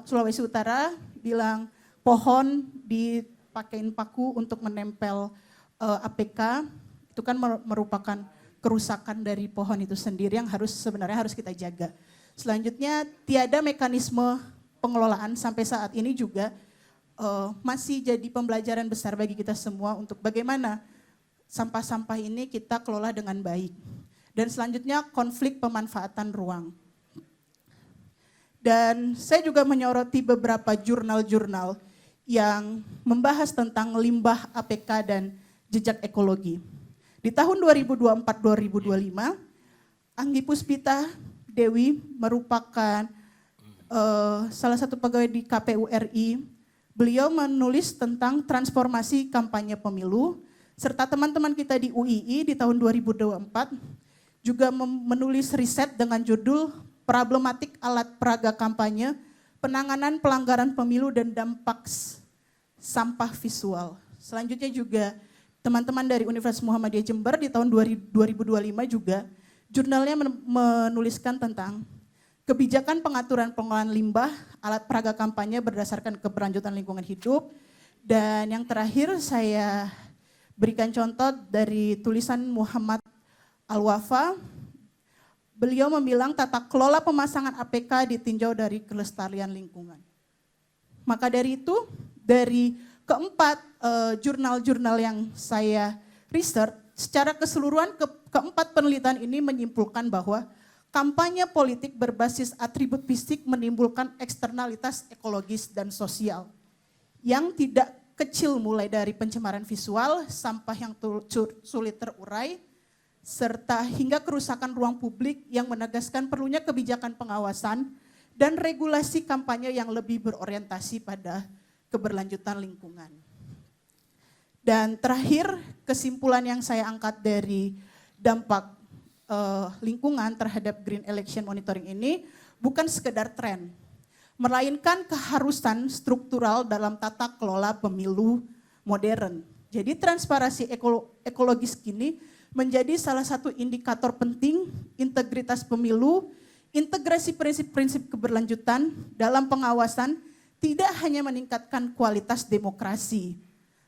Sulawesi Utara bilang pohon dipakein paku untuk menempel APK, itu kan merupakan kerusakan dari pohon itu sendiri yang sebenarnya harus kita jaga. Selanjutnya, tiada mekanisme pengelolaan sampai saat ini juga masih jadi pembelajaran besar bagi kita semua untuk bagaimana sampah-sampah ini kita kelola dengan baik. Dan selanjutnya konflik pemanfaatan ruang. Dan saya juga menyoroti beberapa jurnal-jurnal yang membahas tentang limbah APK dan jejak ekologi. Di tahun 2024-2025, Anggi Puspita Dewi merupakan salah satu pegawai di KPU RI, beliau menulis tentang transformasi kampanye pemilu, serta teman-teman kita di UII di tahun 2024 juga menulis riset dengan judul Problematik Alat Peraga Kampanye, Penanganan Pelanggaran Pemilu dan Dampak Sampah Visual. Selanjutnya juga teman-teman dari Universitas Muhammadiyah Jember di tahun 2025 juga jurnalnya menuliskan tentang kebijakan pengaturan pengelolaan limbah, alat peraga kampanye berdasarkan keberlanjutan lingkungan hidup. Dan yang terakhir saya berikan contoh dari tulisan Muhammad Al-Wafa. Beliau membilang tata kelola pemasangan APK ditinjau dari kelestarian lingkungan. Maka dari itu, dari keempat jurnal-jurnal yang saya research, secara keseluruhan keempat penelitian ini menyimpulkan bahwa kampanye politik berbasis atribut fisik menimbulkan eksternalitas ekologis dan sosial yang tidak kecil mulai dari pencemaran visual, sampah yang sulit terurai, serta hingga kerusakan ruang publik yang menegaskan perlunya kebijakan pengawasan dan regulasi kampanye yang lebih berorientasi pada keberlanjutan lingkungan. Dan terakhir, kesimpulan yang saya angkat dari dampak lingkungan terhadap Green Election Monitoring ini bukan sekedar tren, melainkan keharusan struktural dalam tata kelola pemilu modern. Jadi transparansi ekologis kini menjadi salah satu indikator penting integritas pemilu, integrasi prinsip-prinsip keberlanjutan dalam pengawasan tidak hanya meningkatkan kualitas demokrasi,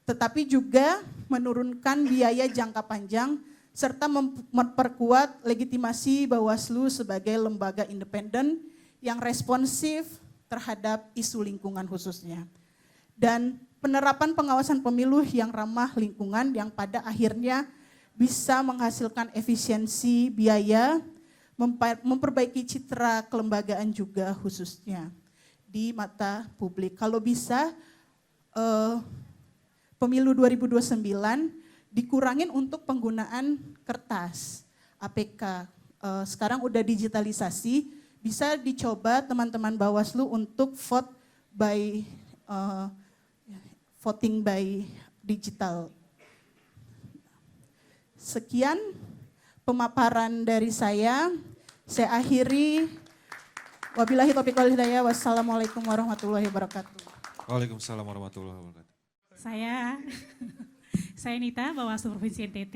tetapi juga menurunkan biaya jangka panjang serta memperkuat legitimasi Bawaslu sebagai lembaga independen yang responsif terhadap isu lingkungan khususnya. Dan penerapan pengawasan pemilu yang ramah lingkungan yang pada akhirnya bisa menghasilkan efisiensi biaya, memperbaiki citra kelembagaan juga khususnya di mata publik. Kalau bisa pemilu 2029 dikurangin untuk penggunaan kertas, APK. Sekarang udah digitalisasi, bisa dicoba teman-teman Bawaslu untuk voting by digital. Sekian pemaparan dari saya akhiri. Wabillahi taufiq wal hidayah. Wassalamualaikum warahmatullahi wabarakatuh. Waalaikumsalam warahmatullahi wabarakatuh. Saya Nita, Bawaslu Provinsi NTT.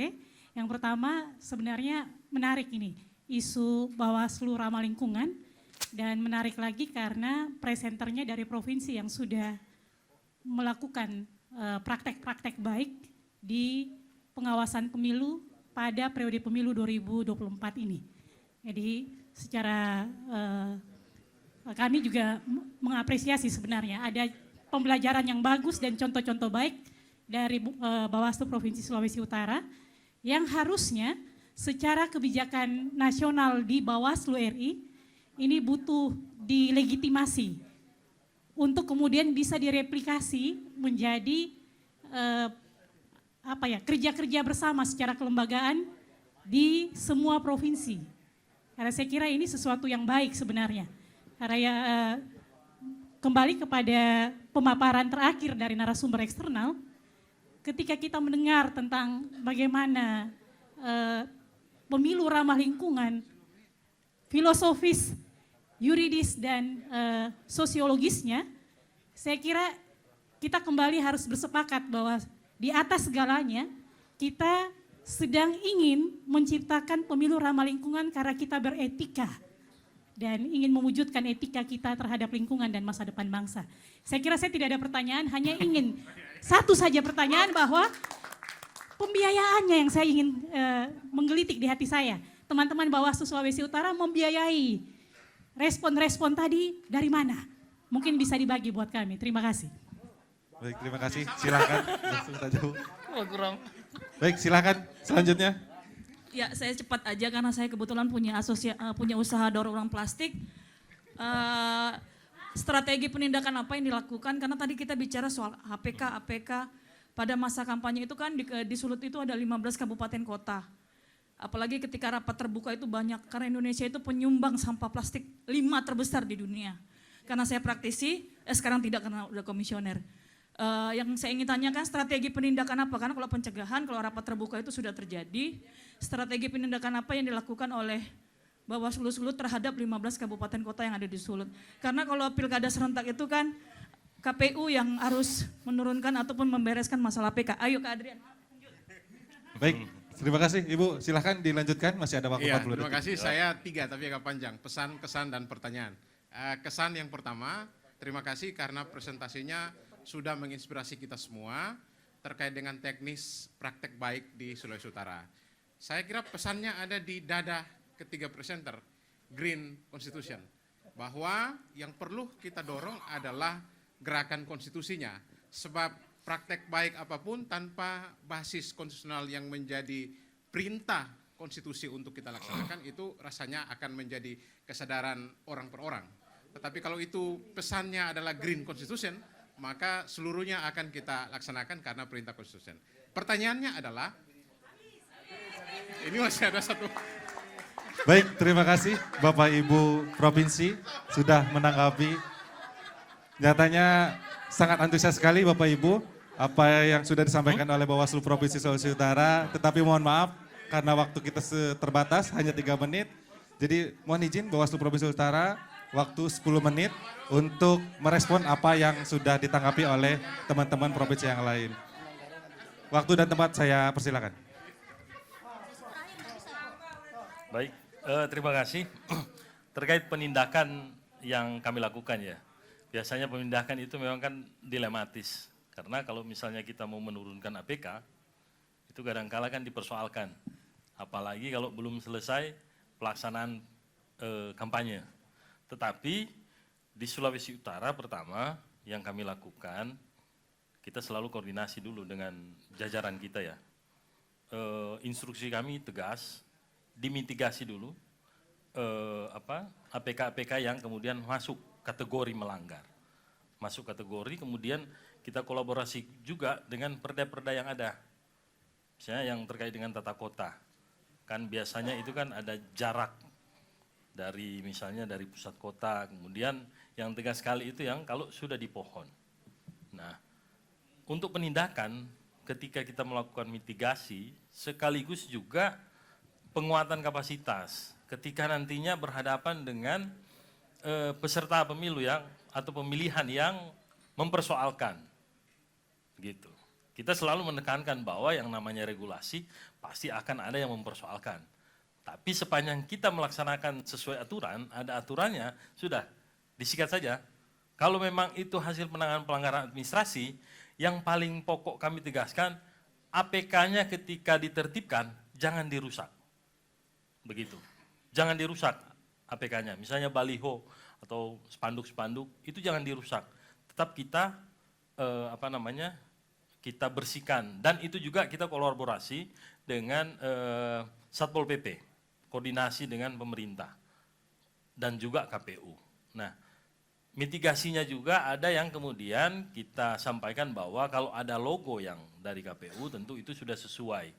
Yang pertama sebenarnya menarik ini, isu Bawaslu ramah lingkungan, dan menarik lagi karena presenternya dari provinsi yang sudah melakukan praktek-praktek baik di pengawasan pemilu pada periode pemilu 2024 ini. Jadi secara kami juga mengapresiasi sebenarnya ada pembelajaran yang bagus dan contoh-contoh baik dari Bawaslu Provinsi Sulawesi Utara yang harusnya secara kebijakan nasional di Bawaslu RI ini butuh dilegitimasi untuk kemudian bisa direplikasi menjadi kerja-kerja bersama secara kelembagaan di semua provinsi. Karena saya kira ini sesuatu yang baik sebenarnya. Karena kembali kepada pemaparan terakhir dari narasumber eksternal, ketika kita mendengar tentang bagaimana pemilu ramah lingkungan, filosofis, yuridis, dan sosiologisnya, saya kira kita kembali harus bersepakat bahwa di atas segalanya kita sedang ingin menciptakan pemilu ramah lingkungan karena kita beretika dan ingin mewujudkan etika kita terhadap lingkungan dan masa depan bangsa. Saya kira saya tidak ada pertanyaan, hanya ingin satu saja pertanyaan bahwa pembiayaannya yang saya ingin menggelitik di hati saya. Teman-teman Bawaslu Sulawesi Utara membiayai respon-respon tadi dari mana? Mungkin bisa dibagi buat kami. Terima kasih. Baik, terima kasih. Silakan. Langsung saja, Bu. Baik, silakan. Selanjutnya. Ya, saya cepat aja karena saya kebetulan punya usaha daur ulang plastik. Strategi penindakan apa yang dilakukan? Karena tadi kita bicara soal HPK, APK. Pada masa kampanye itu kan di Sulut itu ada 15 kabupaten kota. Apalagi ketika rapat terbuka itu banyak, karena Indonesia itu penyumbang sampah plastik 5 terbesar di dunia. Karena saya praktisi, sekarang tidak karena udah komisioner. Yang saya ingin tanyakan strategi penindakan apa? Karena kalau pencegahan, kalau rapat terbuka itu sudah terjadi, strategi penindakan apa yang dilakukan oleh Bawaslu Sulut terhadap 15 kabupaten kota yang ada di Sulut? Karena kalau pilkada serentak itu kan KPU yang harus menurunkan ataupun membereskan masalah PK. Ayo Kak Adrian. Baik, terima kasih Ibu. Silahkan dilanjutkan, masih ada waktu 40 detik. Terima kasih, saya 3 tapi agak panjang. Pesan, kesan, dan pertanyaan. Kesan yang pertama, terima kasih karena presentasinya sudah menginspirasi kita semua terkait dengan teknis praktek baik di Sulawesi Utara. Saya kira pesannya ada di dada ketiga presenter, Green Constitution. Bahwa yang perlu kita dorong adalah gerakan konstitusinya. Sebab praktek baik apapun tanpa basis konstitusional yang menjadi perintah konstitusi untuk kita laksanakan, itu rasanya akan menjadi kesadaran orang per orang. Tetapi kalau itu pesannya adalah Green Constitution, maka seluruhnya akan kita laksanakan karena perintah konstitusi. Pertanyaannya adalah, ini masih ada satu. Baik, terima kasih Bapak Ibu Provinsi sudah menanggapi. Nyatanya sangat antusias sekali Bapak Ibu apa yang sudah disampaikan oleh Bawaslu Provinsi Sulawesi Utara. Tetapi mohon maaf karena waktu kita terbatas hanya 3 menit. Jadi mohon izin Bawaslu Provinsi Utara waktu 10 menit untuk merespon apa yang sudah ditanggapi oleh teman-teman provinsi yang lain. Waktu dan tempat saya persilakan. Baik, terima kasih. Terkait penindakan yang kami lakukan ya, biasanya penindakan itu memang kan dilematis. Karena kalau misalnya kita mau menurunkan APK, itu kadang-kala kan dipersoalkan. Apalagi kalau belum selesai pelaksanaan kampanye. Tetapi di Sulawesi Utara pertama yang kami lakukan, kita selalu koordinasi dulu dengan jajaran kita ya. Instruksi kami tegas, dimitigasi dulu APK-APK yang kemudian masuk kategori melanggar. Masuk kategori, kemudian kita kolaborasi juga dengan perda-perda yang ada. Misalnya yang terkait dengan tata kota. Kan biasanya itu kan ada jarak dari misalnya dari pusat kota, kemudian yang tegas sekali itu yang kalau sudah di pohon. Nah, untuk penindakan ketika kita melakukan mitigasi sekaligus juga penguatan kapasitas ketika nantinya berhadapan dengan peserta pemilu yang atau pemilihan yang mempersoalkan gitu. Kita selalu menekankan bahwa yang namanya regulasi pasti akan ada yang mempersoalkan. Tapi sepanjang kita melaksanakan sesuai aturan, ada aturannya, sudah disikat saja. Kalau memang itu hasil penanganan pelanggaran administrasi, yang paling pokok kami tegaskan, APK-nya ketika ditertibkan, jangan dirusak. Begitu. Jangan dirusak APK-nya. Misalnya baliho atau spanduk-spanduk, itu jangan dirusak. Tetap kita, kita bersihkan. Dan itu juga kita kolaborasi dengan Satpol PP, koordinasi dengan pemerintah. Dan juga KPU. Nah, mitigasinya juga ada yang kemudian kita sampaikan bahwa kalau ada logo yang dari KPU tentu itu sudah sesuai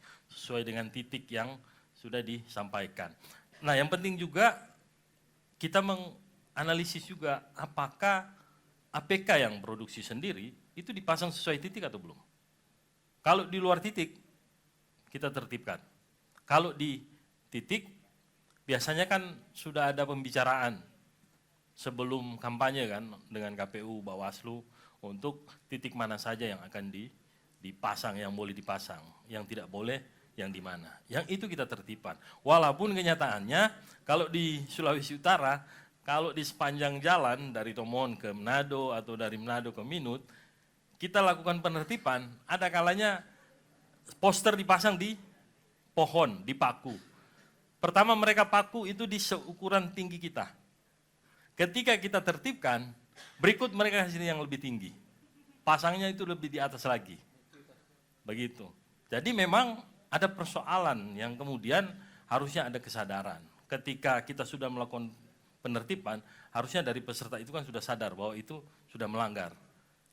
dengan titik yang sudah disampaikan. Nah, yang penting juga kita menganalisis juga apakah APK yang produksi sendiri itu dipasang sesuai titik atau belum. Kalau di luar titik kita tertibkan. Kalau di titik biasanya kan sudah ada pembicaraan sebelum kampanye kan dengan KPU, Bawaslu untuk titik mana saja yang akan dipasang, yang boleh dipasang, yang tidak boleh, yang di mana. Yang itu kita tertibkan. Walaupun kenyataannya kalau di Sulawesi Utara, kalau di sepanjang jalan dari Tomon ke Manado atau dari Manado ke Minut, kita lakukan penertiban, ada kalanya poster dipasang di pohon, di paku. Pertama mereka paku itu di seukuran tinggi kita. Ketika kita tertibkan, berikut mereka sini yang lebih tinggi. Pasangnya itu lebih di atas lagi. Begitu. Jadi memang ada persoalan yang kemudian harusnya ada kesadaran. Ketika kita sudah melakukan penertiban, harusnya dari peserta itu kan sudah sadar bahwa itu sudah melanggar.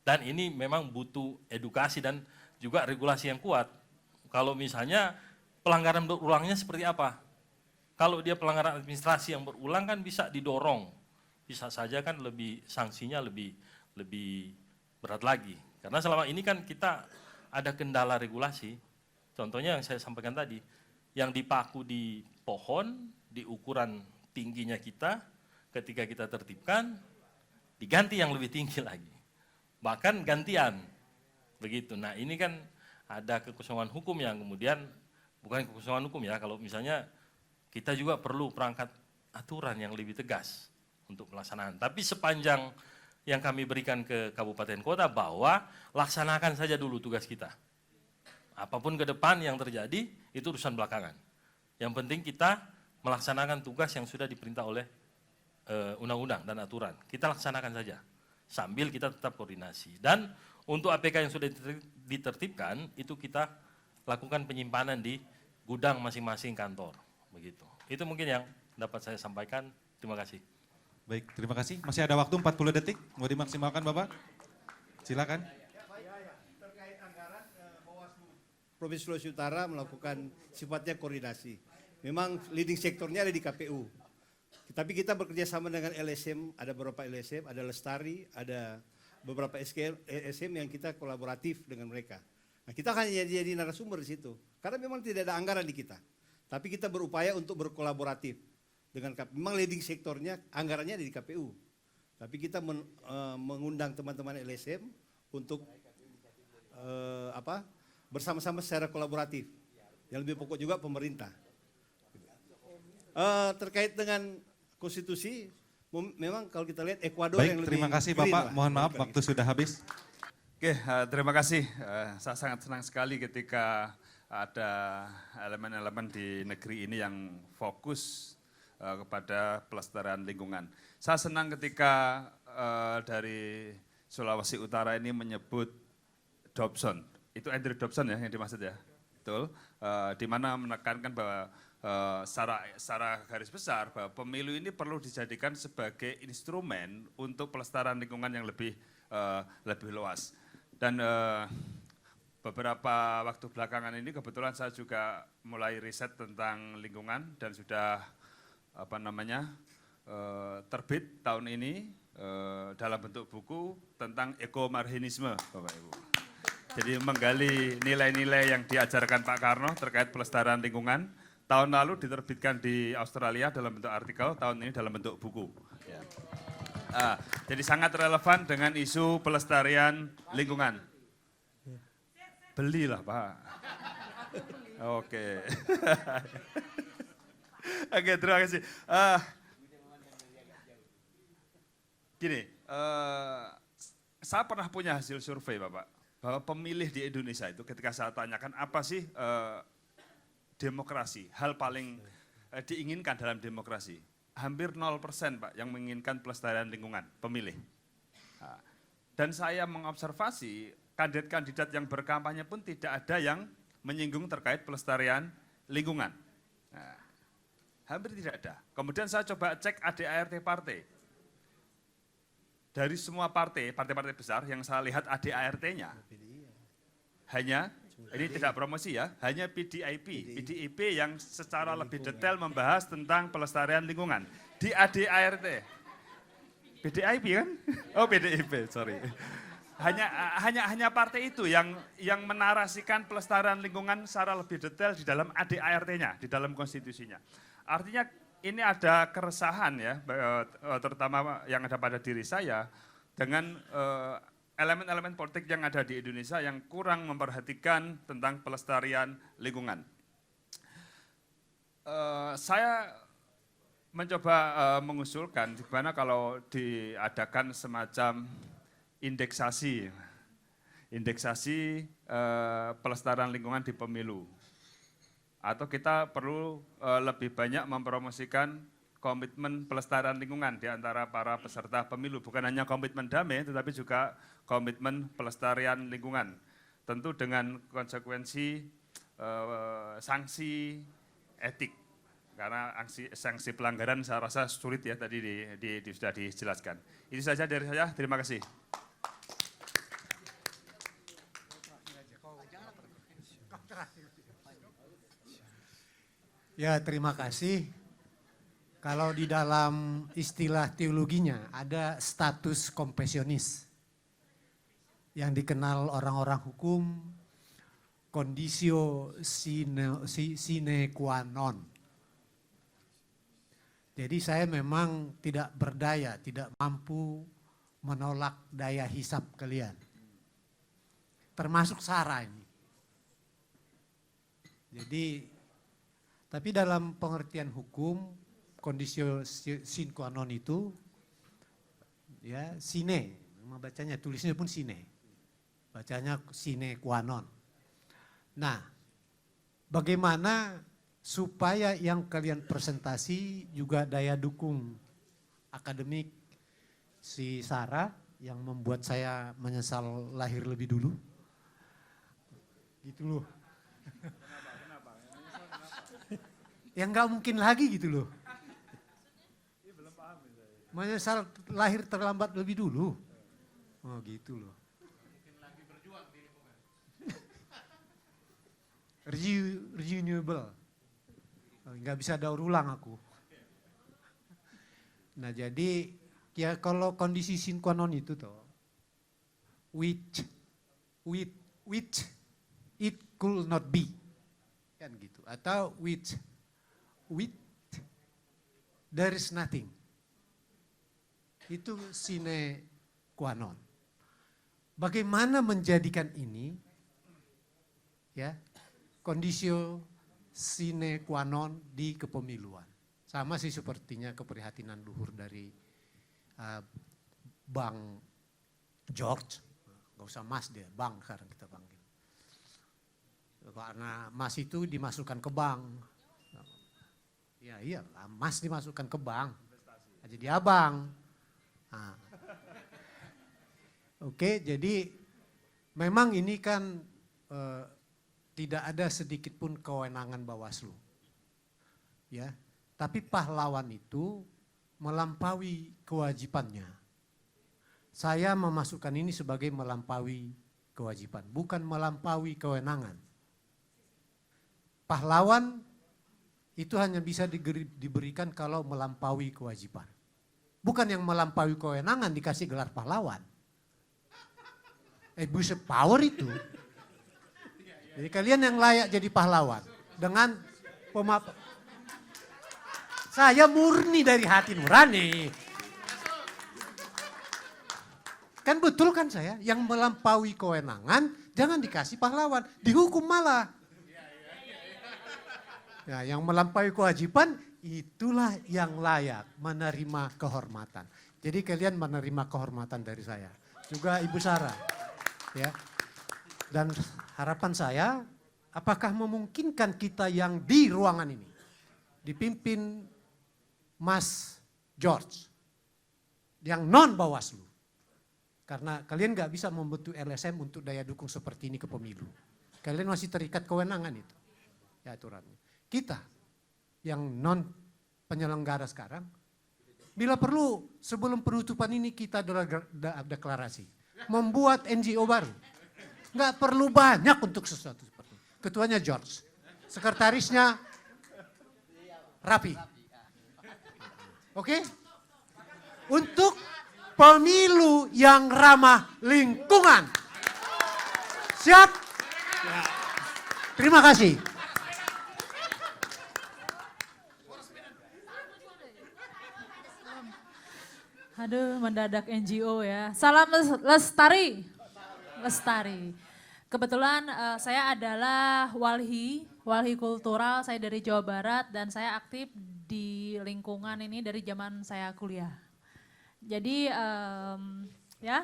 Dan ini memang butuh edukasi dan juga regulasi yang kuat. Kalau misalnya pelanggaran berulangnya seperti apa? Kalau dia pelanggaran administrasi yang berulang kan bisa didorong. Bisa saja kan sanksinya lebih berat lagi. Karena selama ini kan kita ada kendala regulasi. Contohnya yang saya sampaikan tadi, yang dipaku di pohon, di ukuran tingginya kita, ketika kita tertibkan, diganti yang lebih tinggi lagi. Bahkan gantian. Begitu. Nah ini kan ada kekosongan hukum yang kemudian, bukan kekosongan hukum ya, kalau misalnya kita juga perlu perangkat aturan yang lebih tegas untuk pelaksanaan. Tapi sepanjang yang kami berikan ke kabupaten kota bahwa laksanakan saja dulu tugas kita. Apapun ke depan yang terjadi itu urusan belakangan. Yang penting kita melaksanakan tugas yang sudah diperintah oleh undang-undang dan aturan. Kita laksanakan saja sambil kita tetap koordinasi. Dan untuk APK yang sudah ditertibkan itu kita lakukan penyimpanan di gudang masing-masing kantor. Begitu. Itu mungkin yang dapat saya sampaikan. Terima kasih. Baik, terima kasih. Masih ada waktu 40 detik. Mau dimaksimalkan Bapak? Silakan. Terkait anggaran, Bawaslu Provinsi Sulawesi Utara melakukan sifatnya koordinasi. Memang leading sektornya ada di KPU. Tapi kita bekerja sama dengan LSM, ada beberapa LSM, ada Lestari, ada beberapa LSM yang kita kolaboratif dengan mereka. Nah, kita hanya jadi narasumber di situ. Karena memang tidak ada anggaran di kita. Tapi kita berupaya untuk berkolaboratif dengan KPU. Memang leading sektornya anggarannya ada di KPU. Tapi kita mengundang teman-teman LSM untuk bersama-sama secara kolaboratif. Yang lebih pokok juga pemerintah. Terkait dengan konstitusi, memang kalau kita lihat Ekuador yang lebih... Baik, terima kasih Bapak. Mohon maaf, waktu sudah habis. Oke, terima kasih. Saya sangat senang sekali ketika ada elemen-elemen di negeri ini yang fokus kepada pelestarian lingkungan. Saya senang ketika dari Sulawesi Utara ini menyebut Dobson. Itu Andrew Dobson ya yang dimaksud ya, betul. Di mana menekankan bahwa secara garis besar bahwa pemilu ini perlu dijadikan sebagai instrumen untuk pelestarian lingkungan yang lebih luas. Dan beberapa waktu belakangan ini kebetulan saya juga mulai riset tentang lingkungan dan sudah terbit tahun ini dalam bentuk buku tentang ekomarhinisme, Bapak Ibu. Jadi menggali nilai-nilai yang diajarkan Pak Karno terkait pelestarian lingkungan. Tahun lalu diterbitkan di Australia dalam bentuk artikel, tahun ini dalam bentuk buku. Ya. Jadi sangat relevan dengan isu pelestarian lingkungan. Belilah Pak. Oke. Oke, terima kasih. Gini, saya pernah punya hasil survei Bapak, bahwa pemilih di Indonesia itu ketika saya tanyakan apa sih demokrasi, hal paling diinginkan dalam demokrasi. Hampir 0% Pak yang menginginkan pelestarian lingkungan, pemilih. Dan saya mengobservasi kandidat-kandidat yang berkampanye pun tidak ada yang menyinggung terkait pelestarian lingkungan. Hampir tidak ada. Kemudian saya coba cek ADART partai. Dari semua partai-partai besar yang saya lihat ADART-nya, hanya, ini tidak promosi ya, hanya PDIP yang secara lebih detail membahas tentang pelestarian lingkungan. Di ADART, PDIP kan? Oh PDIP, sorry. Hanya partai itu yang menarasikan pelestarian lingkungan secara lebih detail di dalam ADART-nya, di dalam konstitusinya. Artinya ini ada keresahan ya, terutama yang ada pada diri saya dengan elemen-elemen politik yang ada di Indonesia yang kurang memperhatikan tentang pelestarian lingkungan. Saya mencoba mengusulkan di mana kalau diadakan semacam indeksasi pelestarian lingkungan di pemilu. Atau kita perlu lebih banyak mempromosikan komitmen pelestarian lingkungan di antara para peserta pemilu. Bukan hanya komitmen damai, tetapi juga komitmen pelestarian lingkungan. Tentu dengan konsekuensi sanksi etik. Karena sanksi pelanggaran saya rasa sulit ya tadi sudah dijelaskan. Itu saja dari saya, terima kasih. Ya, terima kasih. Kalau di dalam istilah teologinya ada status kompesionis yang dikenal orang-orang hukum conditio sine qua non. Jadi saya memang tidak berdaya, tidak mampu menolak daya hisap kalian. Termasuk Sarah ini. Jadi tapi dalam pengertian hukum, conditio sine qua non itu, ya sine, bacanya tulisnya pun sine, bacanya sine qua non. Nah, bagaimana supaya yang kalian presentasi juga daya dukung akademik si Sarah yang membuat saya menyesal lahir lebih dulu, gitu loh. Yang nggak mungkin lagi gitu loh. Menyesal lahir terlambat lebih dulu. Oh gitu loh. Renewable. Nggak bisa daur ulang aku. Nah jadi ya kalau kondisi sine qua non itu toh, which it could not be, kan gitu. Atau with there is nothing. Itu sine qua non. Bagaimana menjadikan ini ya kondisio sine qua non di kepemiluan. Sama sih sepertinya keprihatinan luhur dari Bang George, nggak usah Mas dia, Bang sekarang kita panggil. Karena Mas itu dimasukkan ke bank. Ya iya, Mas dimasukkan ke bank, jadi abang. Nah. Oke, jadi memang ini kan tidak ada sedikit pun kewenangan Bawaslu. Ya, tapi pahlawan itu melampaui kewajibannya. Saya memasukkan ini sebagai melampaui kewajiban, bukan melampaui kewenangan. Pahlawan itu hanya bisa diberikan kalau melampaui kewajiban. Bukan yang melampaui kewenangan dikasih gelar pahlawan. Abuse of power itu. Jadi kalian yang layak jadi pahlawan dengan saya murni dari hati nurani. Kan betul kan saya, yang melampaui kewenangan jangan dikasih pahlawan, dihukum malah. Ya, yang melampaui kewajiban itulah yang layak menerima kehormatan. Jadi kalian menerima kehormatan dari saya. Juga Ibu Sarah. Ya. Dan harapan saya, apakah memungkinkan kita yang di ruangan ini dipimpin Mas George yang non Bawaslu. Karena kalian gak bisa membentuk LSM untuk daya dukung seperti ini ke pemilu. Kalian masih terikat kewenangan itu. Ya aturannya. Kita yang non penyelenggara sekarang, bila perlu sebelum penutupan ini kita deklarasi. Membuat NGO baru. Gak perlu banyak untuk sesuatu seperti itu. Ketuanya George. Sekretarisnya Rapi. Oke? Untuk pemilu yang ramah lingkungan. Siap? Terima kasih. Aduh, mendadak NGO ya. Salam lestari. Lestari. Kebetulan saya adalah walhi kultural, saya dari Jawa Barat dan saya aktif di lingkungan ini dari zaman saya kuliah. Jadi ya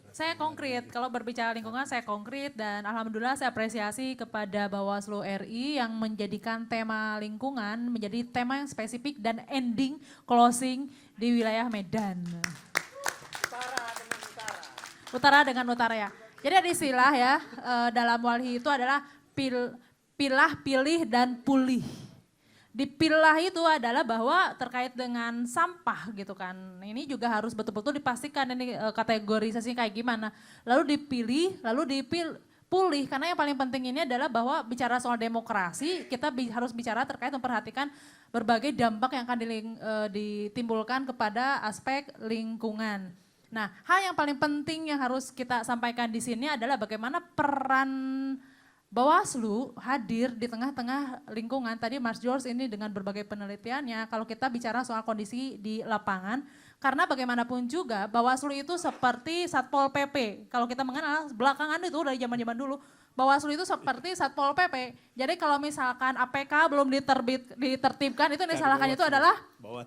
saya konkret, kalau berbicara lingkungan saya konkret dan alhamdulillah saya apresiasi kepada Bawaslu RI yang menjadikan tema lingkungan menjadi tema yang spesifik dan ending closing di wilayah Medan. Utara dengan utara ya. Jadi ada istilah ya dalam walhi itu adalah pilah, pilih, dan pulih. Dipilah itu adalah bahwa terkait dengan sampah gitu kan. Ini juga harus betul-betul dipastikan ini kategorisasinya kayak gimana. Lalu dipilih, lalu pulih. Karena yang paling penting ini adalah bahwa bicara soal demokrasi, kita harus bicara terkait memperhatikan berbagai dampak yang akan ditimbulkan kepada aspek lingkungan. Nah, hal yang paling penting yang harus kita sampaikan di sini adalah bagaimana peran Bawaslu hadir di tengah-tengah lingkungan. Tadi Mas George ini dengan berbagai penelitiannya, kalau kita bicara soal kondisi di lapangan, karena bagaimanapun juga Bawaslu itu seperti Satpol PP. Kalau kita mengenal belakangan itu dari zaman-zaman dulu, Bawaslu itu seperti Satpol PP. Jadi kalau misalkan APK belum ditertibkan, itu yang disalahkan itu adalah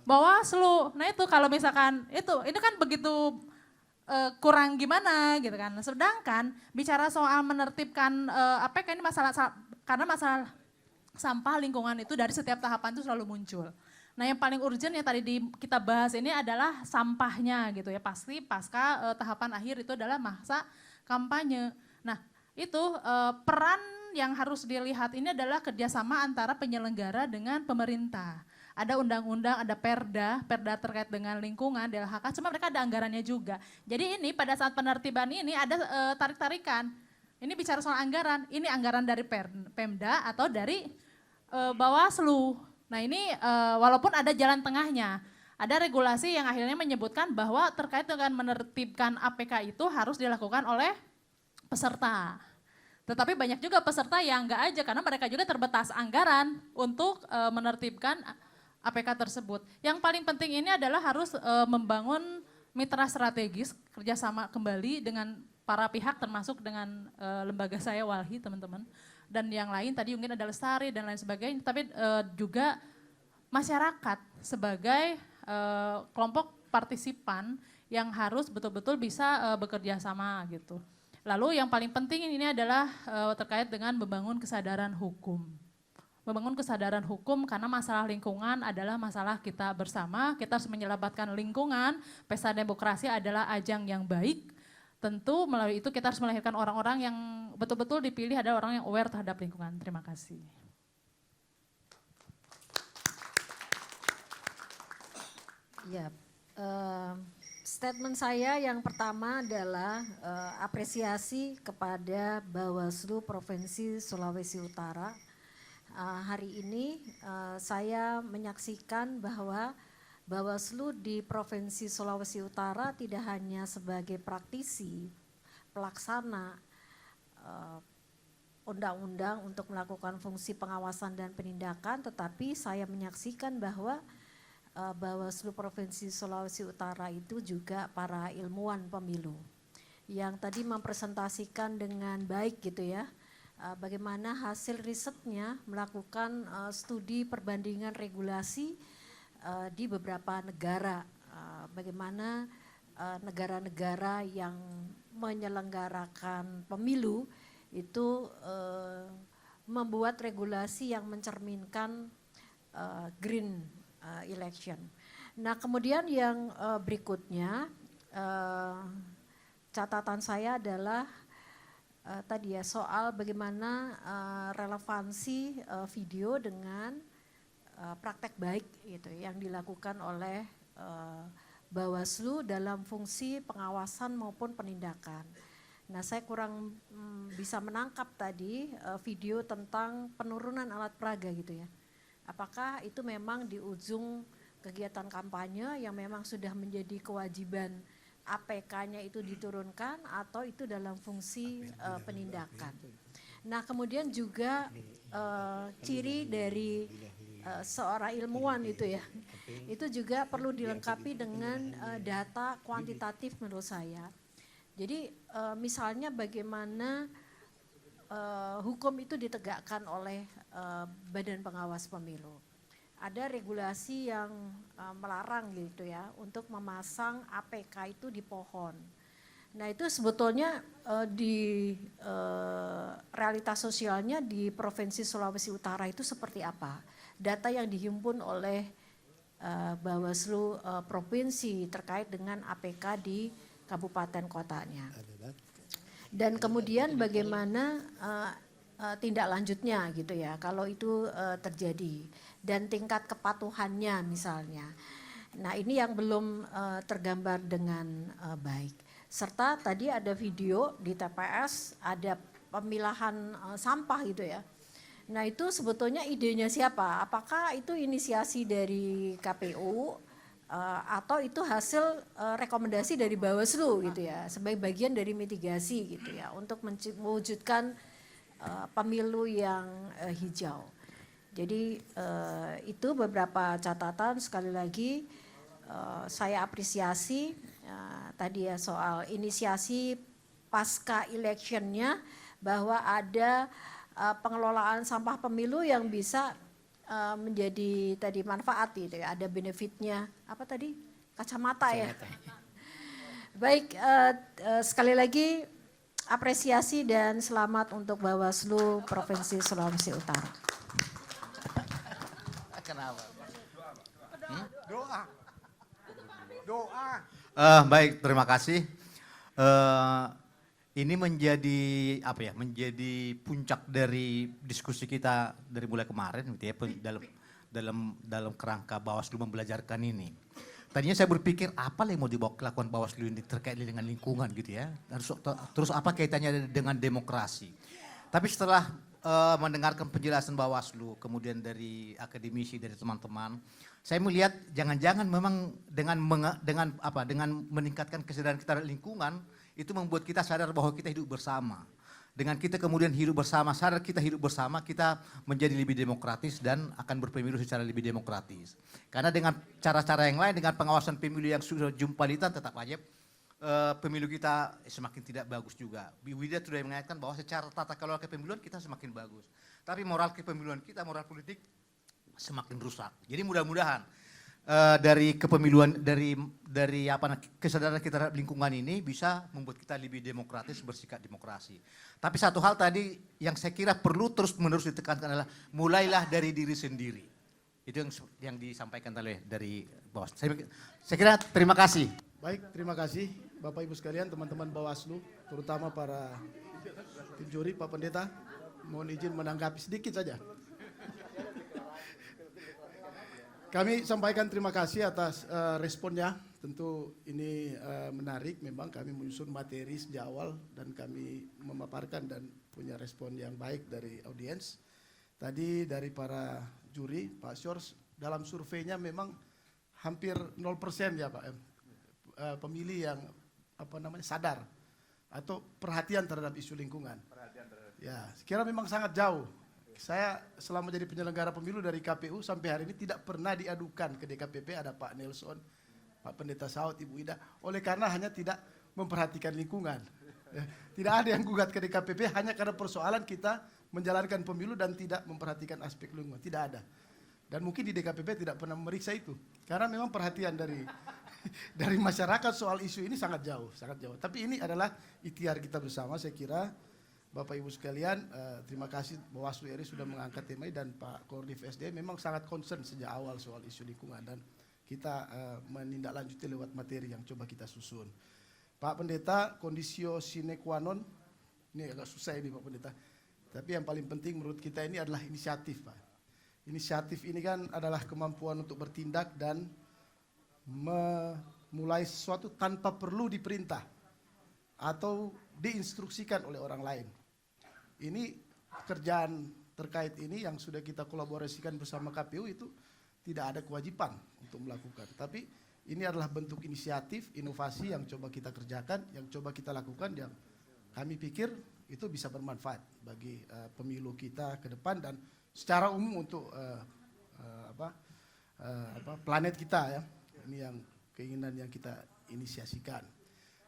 Bawaslu. Nah itu kalau misalkan itu kan begitu kurang gimana gitu kan. Sedangkan bicara soal menertibkan APK ini karena masalah sampah lingkungan itu dari setiap tahapan itu selalu muncul. Nah yang paling urgent yang tadi kita bahas ini adalah sampahnya gitu ya. Pasti pasca tahapan akhir itu adalah masa kampanye. Nah itu peran yang harus dilihat ini adalah kerjasama antara penyelenggara dengan pemerintah. Ada undang-undang, ada perda terkait dengan lingkungan, DLHK, cuma mereka ada anggarannya juga. Jadi ini pada saat penertiban ini ada tarik-tarikan. Ini bicara soal anggaran, ini anggaran dari Pemda atau dari Bawaslu. Nah ini walaupun ada jalan tengahnya, ada regulasi yang akhirnya menyebutkan bahwa terkait dengan menertibkan APK itu harus dilakukan oleh peserta. Tetapi banyak juga peserta yang enggak aja karena mereka juga terbatas anggaran untuk menertibkan APK tersebut. Yang paling penting ini adalah harus membangun mitra strategis, kerjasama kembali dengan para pihak termasuk dengan lembaga saya Walhi teman-teman. Dan yang lain tadi mungkin ada Lestari dan lain sebagainya, tapi juga masyarakat sebagai kelompok partisipan yang harus betul-betul bisa bekerja sama gitu. Lalu yang paling penting ini adalah terkait dengan membangun kesadaran hukum. Membangun kesadaran hukum karena masalah lingkungan adalah masalah kita bersama, kita harus menyelamatkan lingkungan, pesta demokrasi adalah ajang yang baik, tentu melalui itu kita harus melahirkan orang-orang yang betul-betul dipilih adalah orang yang aware terhadap lingkungan. Terima kasih. Ya, statement saya yang pertama adalah apresiasi kepada Bawaslu Provinsi Sulawesi Utara. Hari ini saya menyaksikan bahwa Bawaslu di Provinsi Sulawesi Utara tidak hanya sebagai praktisi, pelaksana undang-undang untuk melakukan fungsi pengawasan dan penindakan, tetapi saya menyaksikan bahwa Bawaslu Provinsi Sulawesi Utara itu juga para ilmuwan pemilu yang tadi mempresentasikan dengan baik gitu ya, bagaimana hasil risetnya melakukan studi perbandingan regulasi di beberapa negara, bagaimana negara-negara yang menyelenggarakan pemilu itu membuat regulasi yang mencerminkan green election. Nah kemudian yang berikutnya catatan saya adalah tadi ya soal bagaimana relevansi video dengan praktek baik gitu yang dilakukan oleh Bawaslu dalam fungsi pengawasan maupun penindakan. Nah saya kurang bisa menangkap tadi video tentang penurunan alat peraga gitu ya. Apakah itu memang di ujung kegiatan kampanye yang memang sudah menjadi kewajiban APK-nya itu diturunkan atau itu dalam fungsi penindakan. Nah kemudian juga ciri dari seorang ilmuwan itu ya, itu juga perlu dilengkapi dengan data kuantitatif menurut saya. Jadi misalnya bagaimana hukum itu ditegakkan oleh Badan Pengawas Pemilu. Ada regulasi yang melarang gitu ya untuk memasang APK itu di pohon. Nah itu sebetulnya di realitas sosialnya di Provinsi Sulawesi Utara itu seperti apa? Data yang dihimpun oleh Bawaslu Provinsi terkait dengan APK di kabupaten kotanya. Dan kemudian bagaimana tindak lanjutnya gitu ya kalau itu terjadi dan tingkat kepatuhannya misalnya. Nah ini yang belum tergambar dengan baik. Serta tadi ada video di TPS ada pemilahan sampah gitu ya. Nah itu sebetulnya idenya siapa? Apakah itu inisiasi dari KPU atau itu hasil rekomendasi dari Bawaslu gitu ya sebagai bagian dari mitigasi gitu ya untuk mewujudkan pemilu yang hijau. Jadi itu beberapa catatan sekali lagi saya apresiasi tadi ya soal inisiasi pasca electionnya bahwa ada pengelolaan sampah pemilu yang bisa menjadi tadi manfaat gitu ya, ada benefitnya apa tadi kacamata ya. Baik sekali lagi apresiasi dan selamat untuk Bawaslu Provinsi Sulawesi Utara. Kenapa? Doa. Baik, terima kasih. Ini menjadi apa ya? Menjadi puncak dari diskusi kita dari mulai kemarin, gitu ya, dalam kerangka Bawaslu membelajarkan ini. Tadinya saya berpikir apa yang mau dilakukan Bawaslu ini terkait dengan lingkungan, gitu ya. Terus apa kaitannya dengan demokrasi? Tapi setelah mendengarkan penjelasan Bawaslu, kemudian dari akademisi, dari teman-teman, saya melihat jangan-jangan memang dengan meningkatkan kesadaran kita lingkungan itu membuat kita sadar bahwa kita hidup bersama. Dengan kita kemudian hidup bersama, sadar kita hidup bersama, kita menjadi lebih demokratis dan akan berpemilu secara lebih demokratis. Karena dengan cara-cara yang lain, dengan pengawasan pemilu yang sudah jumpalitan tetap aja pemilu kita semakin tidak bagus juga. Wida sudah mengingatkan bahwa secara tata kelola kepemiluan kita semakin bagus. Tapi moral kepemiluan kita, moral politik semakin rusak. Jadi mudah-mudahan dari kepemiluan, dari kesadaran kita terhadap lingkungan ini bisa membuat kita lebih demokratis, bersikap demokrasi. Tapi satu hal tadi yang saya kira perlu terus-menerus ditekankan adalah mulailah dari diri sendiri. Itu yang disampaikan oleh dari Bawaslu. Saya kira terima kasih. Baik, terima kasih. Bapak Ibu sekalian, teman-teman Bawaslu, terutama para tim juri, Pak Pendeta, mohon izin menanggapi sedikit saja. Kami sampaikan terima kasih atas responnya. Tentu ini menarik, memang kami menyusun materi sejak awal dan kami memaparkan dan punya respon yang baik dari audiens. Tadi dari para juri, Pak Syors, dalam surveinya memang hampir 0% ya Pak, pemilih yang sadar atau perhatian terhadap isu lingkungan. Ya, kira memang sangat jauh. Saya selama jadi penyelenggara pemilu dari KPU sampai hari ini tidak pernah diadukan ke DKPP, ada Pak Nelson, Pak Pendeta Saud, Ibu Ida, oleh karena hanya tidak memperhatikan lingkungan. Tidak ada yang gugat ke DKPP hanya karena persoalan kita menjalankan pemilu dan tidak memperhatikan aspek lingkungan, tidak ada. Dan mungkin di DKPP tidak pernah memeriksa itu, karena memang perhatian dari masyarakat soal isu ini sangat jauh, sangat jauh. Tapi ini adalah ikhtiar kita bersama, saya kira. Bapak Ibu sekalian, terima kasih Bawaslu RI sudah mengangkat tema ini dan Pak Koordif SD memang sangat concern sejak awal soal isu lingkungan dan kita menindaklanjuti lewat materi yang coba kita susun. Pak Pendeta, kondisio sine qua non, ini agak susah ini Pak Pendeta, tapi yang paling penting menurut kita ini adalah inisiatif Pak. Inisiatif ini kan adalah kemampuan untuk bertindak dan memulai sesuatu tanpa perlu diperintah atau diinstruksikan oleh orang lain. Ini kerjaan terkait ini yang sudah kita kolaborasikan bersama KPU itu tidak ada kewajiban untuk melakukan. Tapi ini adalah bentuk inisiatif, inovasi yang coba kita kerjakan, yang coba kita lakukan, yang kami pikir itu bisa bermanfaat bagi pemilu kita ke depan dan secara umum untuk planet kita ya. Ini yang keinginan yang kita inisiasikan.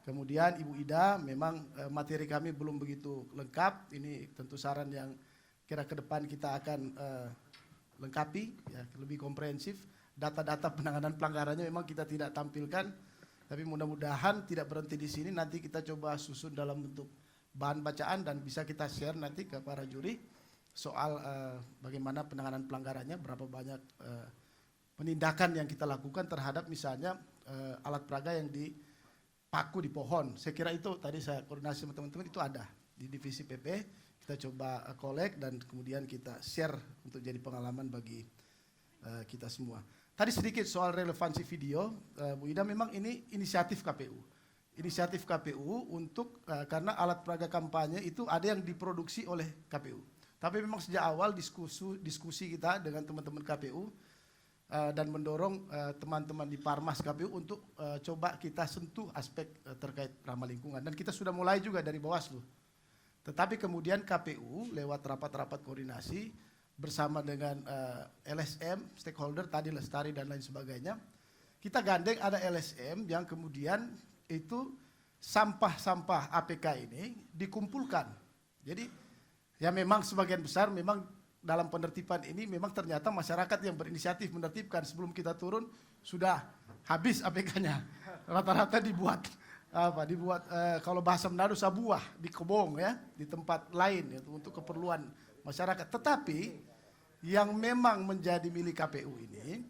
Kemudian Ibu Ida, memang materi kami belum begitu lengkap. Ini tentu saran yang kira ke depan kita akan lengkapi, ya, lebih komprehensif. Data-data penanganan pelanggarannya memang kita tidak tampilkan, tapi mudah-mudahan tidak berhenti di sini. Nanti kita coba susun dalam bentuk bahan bacaan dan bisa kita share nanti ke para juri soal bagaimana penanganan pelanggarannya, berapa banyak penindakan yang kita lakukan terhadap misalnya alat peraga yang dipaku di pohon. Saya kira itu tadi saya koordinasi sama teman-teman, itu ada di divisi PP. Kita coba collect dan kemudian kita share untuk jadi pengalaman bagi kita semua. Tadi sedikit soal relevansi video, Bu Ida, memang ini inisiatif KPU. Inisiatif KPU untuk, karena alat peraga kampanye itu ada yang diproduksi oleh KPU. Tapi memang sejak awal diskusi kita dengan teman-teman KPU dan mendorong teman-teman di Parmas KPU untuk coba kita sentuh aspek terkait ramah lingkungan. Dan kita sudah mulai juga dari Bawaslu. Tetapi kemudian KPU lewat rapat-rapat koordinasi bersama dengan LSM, stakeholder, tadi Lestari dan lain sebagainya, kita gandeng ada LSM yang kemudian itu sampah-sampah APK ini dikumpulkan. Jadi ya memang sebagian besar memang dalam penertiban ini memang ternyata masyarakat yang berinisiatif menertibkan. Sebelum kita turun sudah habis APK-nya. Rata-rata dibuat kalau bahasa Manado sabuah di kebong ya, di tempat lain ya, untuk keperluan masyarakat. Tetapi yang memang menjadi milik KPU ini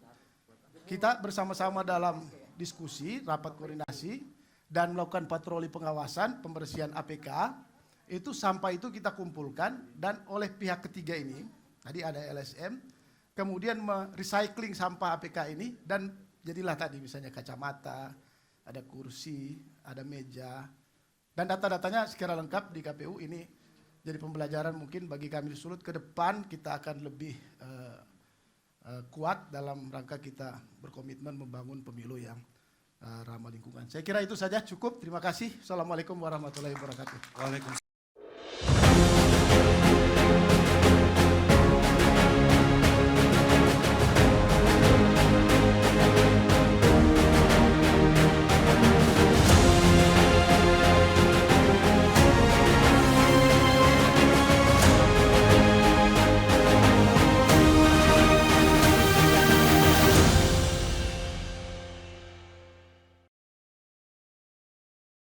kita bersama-sama dalam diskusi, rapat koordinasi dan melakukan patroli pengawasan, pembersihan APK. Itu sampah itu kita kumpulkan dan oleh pihak ketiga ini, tadi ada LSM, kemudian merecycling sampah APK ini dan jadilah tadi misalnya kacamata, ada kursi, ada meja, dan data-datanya secara lengkap di KPU. Ini jadi pembelajaran mungkin bagi kami di Sulut. Ke depan kita akan lebih kuat dalam rangka kita berkomitmen membangun pemilu yang ramah lingkungan. Saya kira itu saja, cukup. Terima kasih. Assalamualaikum warahmatullahi wabarakatuh. Waalaikumsalam.